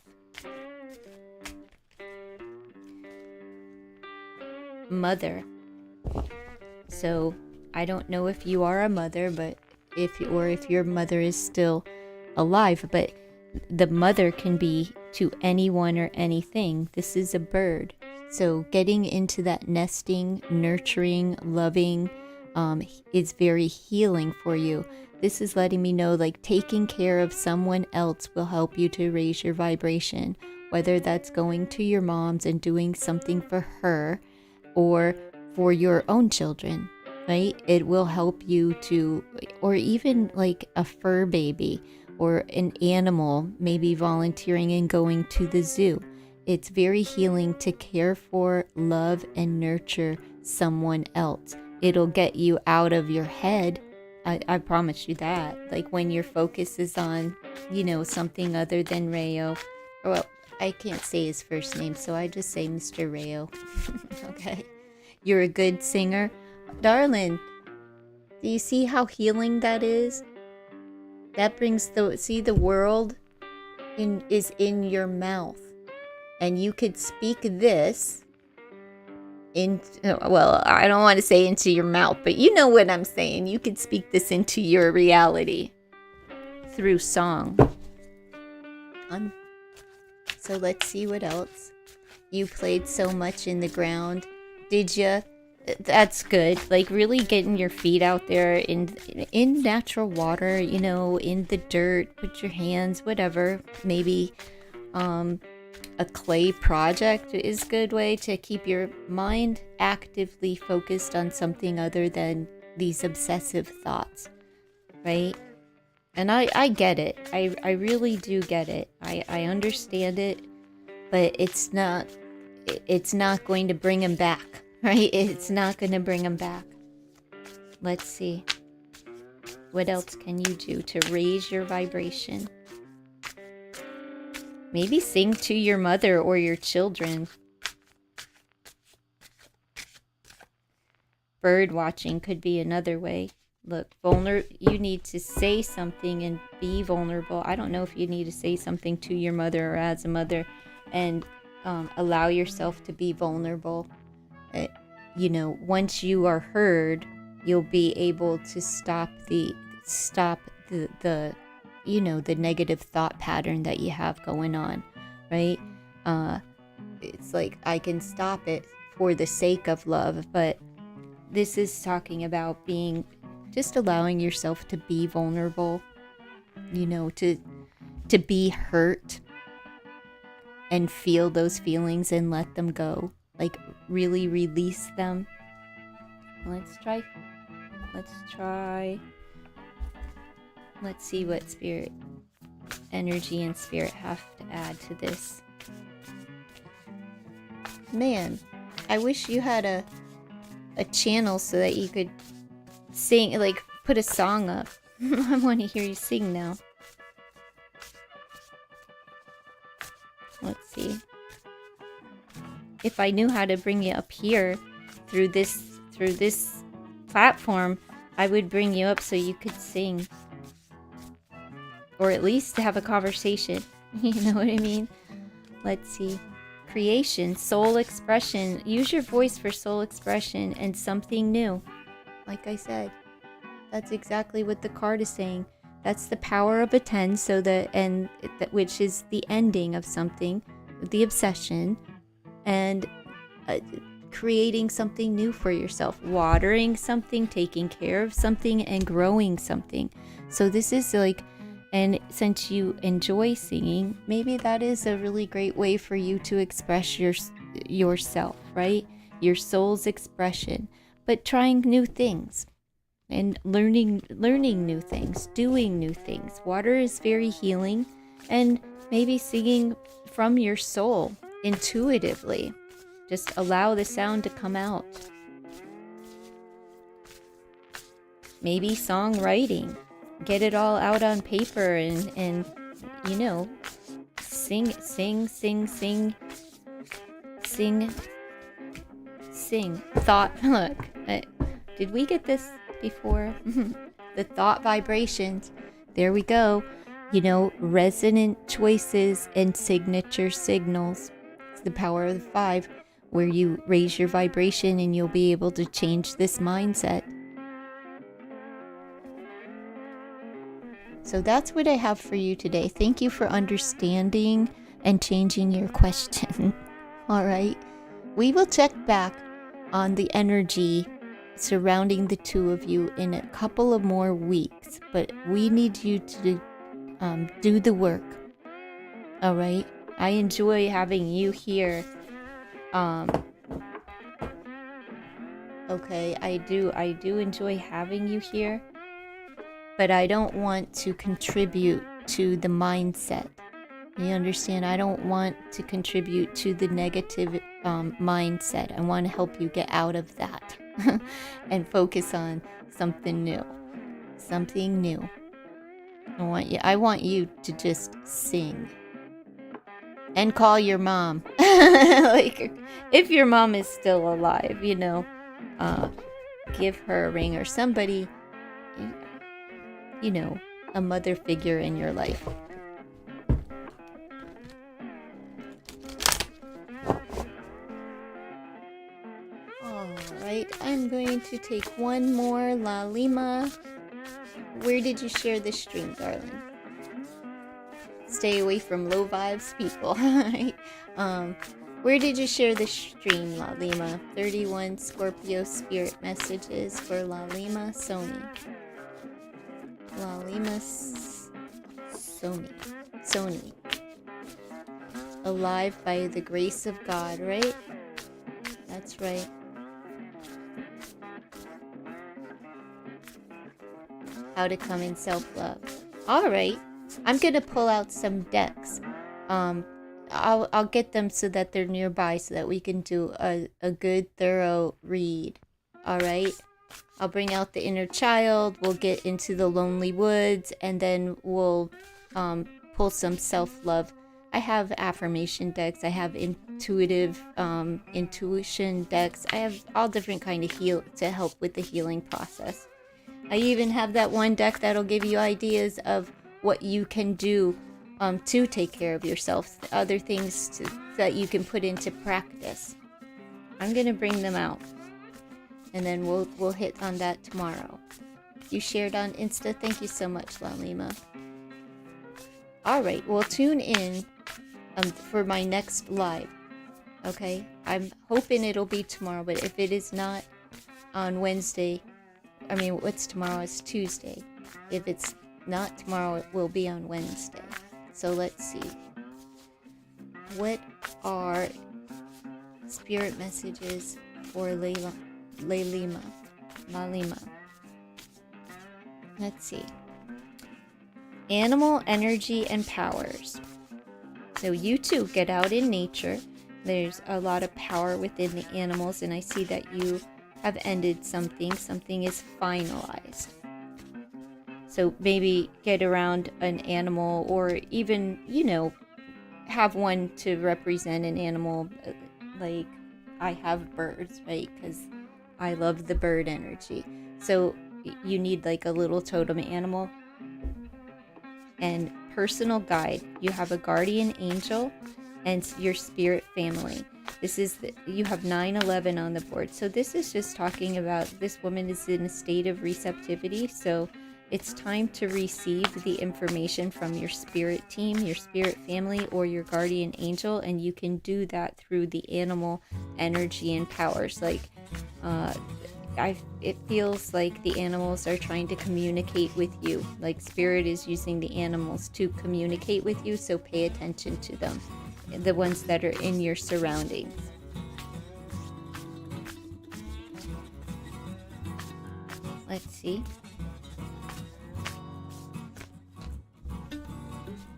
Mother. So I don't know if you are a mother, but if your mother is still alive, but the mother can be to anyone or anything. This is a bird. So getting into that nesting, nurturing, loving is very healing for you. This is letting me know, like, taking care of someone else will help you to raise your vibration, whether that's going to your mom's and doing something for her or for your own children, right? It will help you to, or even like a fur baby or an animal, maybe volunteering and going to the zoo. It's very healing to care for, love, and nurture someone else. It'll get you out of your head. I promise you that. Like when your focus is on, something other than Rayo. Well, I can't say his first name, so I just say Mr. Rayo. Okay. You're a good singer. Darling, do you see how healing that is? That brings the world is in your mouth. And you could speak this well, I don't want to say into your mouth, but you know what I'm saying. You could speak this into your reality through song. So let's see what else. You played so much in the ground. Did you? That's good. Like really getting your feet out there in natural water, in the dirt. Put your hands, whatever. Maybe a clay project is a good way to keep your mind actively focused on something other than these obsessive thoughts, right? And I get it. I really do get it. I understand it, but it's not going to bring him back, right? It's not going to bring him back. Let's see. What else can you do to raise your vibration? Maybe sing to your mother or your children. Bird watching could be another way. Look, you need to say something and be vulnerable. I don't know if you need to say something to your mother or as a mother, and allow yourself to be vulnerable. Once you are heard, you'll be able to stop the the negative thought pattern that you have going on, right? It's like I can stop it for the sake of love, but this is talking about just allowing yourself to be vulnerable, to be hurt and feel those feelings and let them go, like really release them. Let's see what spirit, energy, and spirit have to add to this. Man, I wish you had a channel so that you could sing, like put a song up. I want to hear you sing now. Let's see. If I knew how to bring you up here through this platform, I would bring you up so you could sing. Or at least to have a conversation. You know what I mean? Let's see. Creation, soul expression. Use your voice for soul expression and something new. Like I said, that's exactly what the card is saying. That's the power of a 10, which is the ending of something, the obsession, and creating something new for yourself, watering something, taking care of something, and growing something. So this is like, and since you enjoy singing, maybe that is a really great way for you to express yourself, right? Your soul's expression, but trying new things and learning new things, doing new things. Water is very healing, and maybe singing from your soul intuitively. Just allow the sound to come out. Maybe songwriting. Get it all out on paper and you know, sing. Thought, look, did we get this before? The thought vibrations. There we go. You know, resonant choices and signature signals. It's the power of the 5, where you raise your vibration and you'll be able to change this mindset. So that's what I have for you today. Thank you for understanding and changing your question. All right. We will check back on the energy surrounding the two of you in a couple of more weeks, but we need you to do the work. All right. I enjoy having you here. Okay, I do enjoy having you here, but I don't want to contribute to the mindset. You understand? I don't want to contribute to the negative mindset. I want to help you get out of that and focus on something new. Something new. I want you to just sing. And call your mom. Like, if your mom is still alive, you know, give her a ring, or somebody, you know, a mother figure in your life. All right, I'm going to take one more La Lima. Where did you share this stream, darling? Stay away from low vibes people. Where did you share the stream, La Lima? 31 Scorpio spirit messages for La Lima Sony. La Lima Sony. Alive by the grace of God, right? That's right. How to come in self-love. All right. I'm going to pull out some decks. I'll get them so that they're nearby so that we can do a good, thorough read. All right? I'll bring out the inner child. We'll get into the lonely woods, and then we'll pull some self-love. I have affirmation decks. I have intuition decks. I have all different kind of to help with the healing process. I even have that one deck that'll give you ideas of what you can do to take care of yourself, other things that you can put into practice. I'm gonna bring them out, and then we'll hit on that tomorrow. You shared on Insta. Thank you so much, La Lima. All right, well, tune in for my next live. Okay, I'm hoping it'll be tomorrow, but if it is not on Wednesday, I mean, what's tomorrow? It's Tuesday. If it's not tomorrow, it will be on Wednesday. So let's see. What are spirit messages for La Lima? Let's see. Animal energy and powers. So you too, get out in nature. There's a lot of power within the animals, and I see that you have ended something. Something is finalized. So maybe get around an animal, or even, you know, have one to represent an animal. Like I have birds, right? Because I love the bird energy. So you need like a little totem animal. And personal guide. You have a guardian angel and your spirit family. This is you have 9/11 on the board. So this is just talking about this woman is in a state of receptivity. So It's time to receive the information from your spirit team, your spirit family, or your guardian angel, and you can do that through the animal energy and powers. Like, it feels like the animals are trying to communicate with you. Like spirit is using the animals to communicate with you, so pay attention to them, the ones that are in your surroundings. Let's see.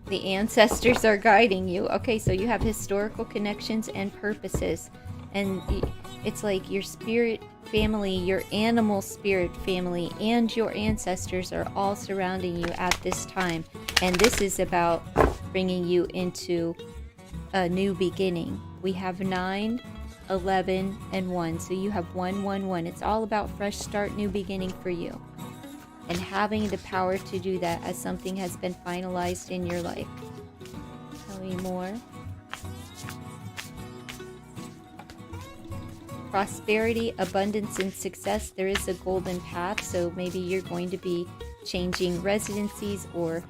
The ancestors are guiding you. Okay, so you have historical connections and purposes. And it's like your spirit family, your animal spirit family, and your ancestors are all surrounding you at this time. And this is about bringing you into a new beginning. We have 9, 11, and 1. So you have 1, 1, 1. It's all about fresh start, new beginning for you. And having the power to do that as something has been finalized in your life. Tell me more. Prosperity, abundance, and success. There is a golden path, so maybe you're going to be changing residencies or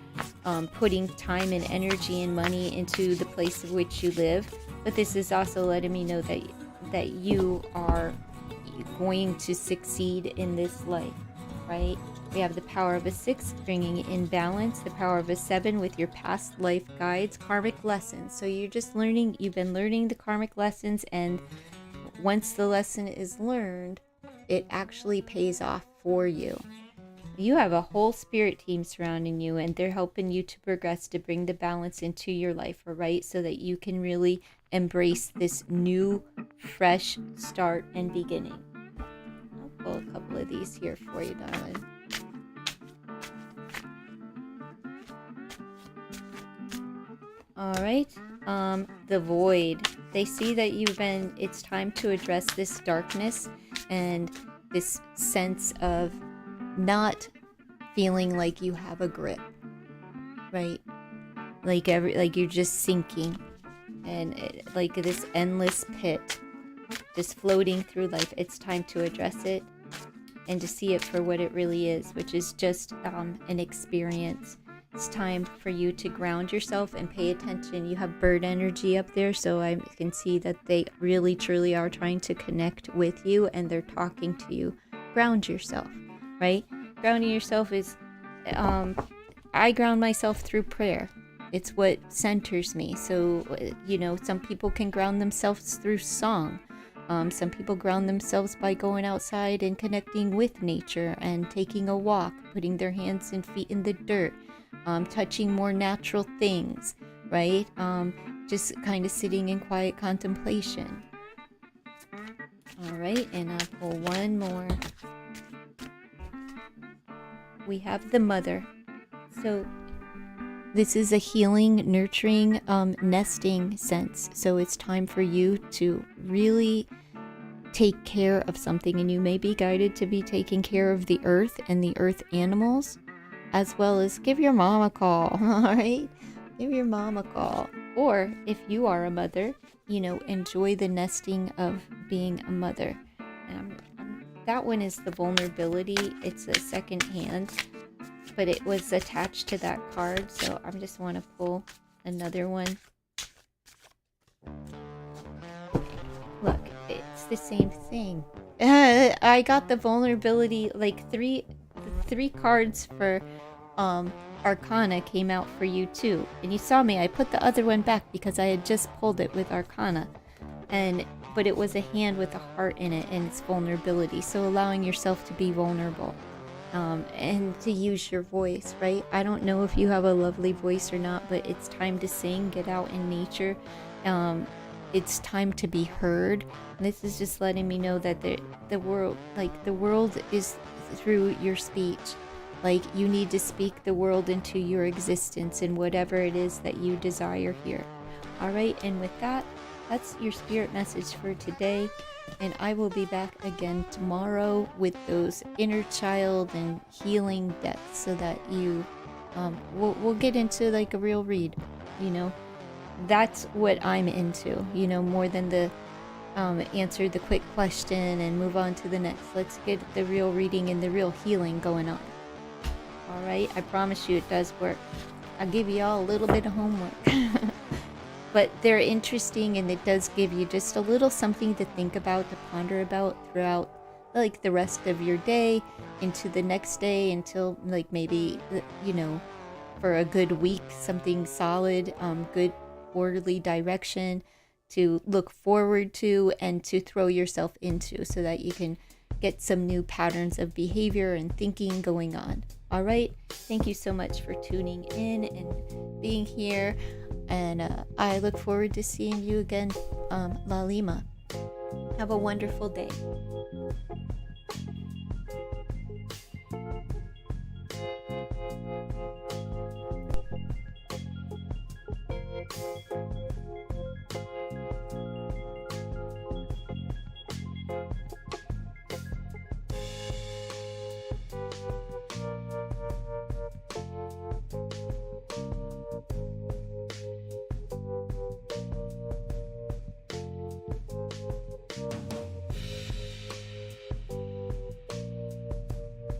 putting time and energy and money into the place of which you live. But this is also letting me know that you are going to succeed in this life, right? We have the power of a 6, bringing in balance, the power of a 7 with your past life guides, karmic lessons. So you've been learning the karmic lessons, and once the lesson is learned, it actually pays off for you. You have a whole spirit team surrounding you, and they're helping you to progress, to bring the balance into your life, all right? So that you can really embrace this new, fresh start and beginning. I'll pull a couple of these here for you, darling. All right, the void. They see that it's time to address this darkness and this sense of not feeling like you have a grip, right? Like you're just sinking, and like this endless pit, just floating through life. It's time to address it and to see it for what it really is, which is just an experience. It's time for you to ground yourself and pay attention. You have bird energy up there, so I can see that they really truly are trying to connect with you, and they're talking to you. Ground yourself, right? Grounding yourself is, I ground myself through prayer. It's what centers me. So, some people can ground themselves through song. Some people ground themselves by going outside and connecting with nature and taking a walk, putting their hands and feet in the dirt. Touching more natural things, right? Just kind of sitting in quiet contemplation. All right, and I'll pull one more. We have the mother. So this is a healing, nurturing, nesting sense. So it's time for you to really take care of something, and you may be guided to be taking care of the earth and the earth animals, as well as give your mom a call, all right? Give your mom a call. Or if you are a mother, enjoy the nesting of being a mother. That one is the vulnerability. It's a second hand, but it was attached to that card, so I just want to pull another one. Look, it's the same thing. I got the vulnerability, like three cards for Arcana came out for you too. And you saw me, I put the other one back because I had just pulled it with Arcana. But it was a hand with a heart in it, and it's vulnerability. So allowing yourself to be vulnerable. And to use your voice, right? I don't know if you have a lovely voice or not, but it's time to sing, get out in nature. It's time to be heard. And this is just letting me know that the world is through your speech. Like, you need to speak the world into your existence and whatever it is that you desire here. All right, and with that, that's your spirit message for today. And I will be back again tomorrow with those inner child and healing depths, so that you we'll get into like a real read. That's what I'm into, more than the answer the quick question and move on to the next. Let's get the real reading and the real healing going on. All right, I promise you it does work. I'll give you all a little bit of homework. But they're interesting, and it does give you just a little something to think about, to ponder about throughout like the rest of your day, into the next day, until like maybe for a good week, something solid, good orderly direction to look forward to and to throw yourself into, so that you can get some new patterns of behavior and thinking going on. All right, thank you so much for tuning in and being here, and I look forward to seeing you again, La Lima. Have a wonderful day.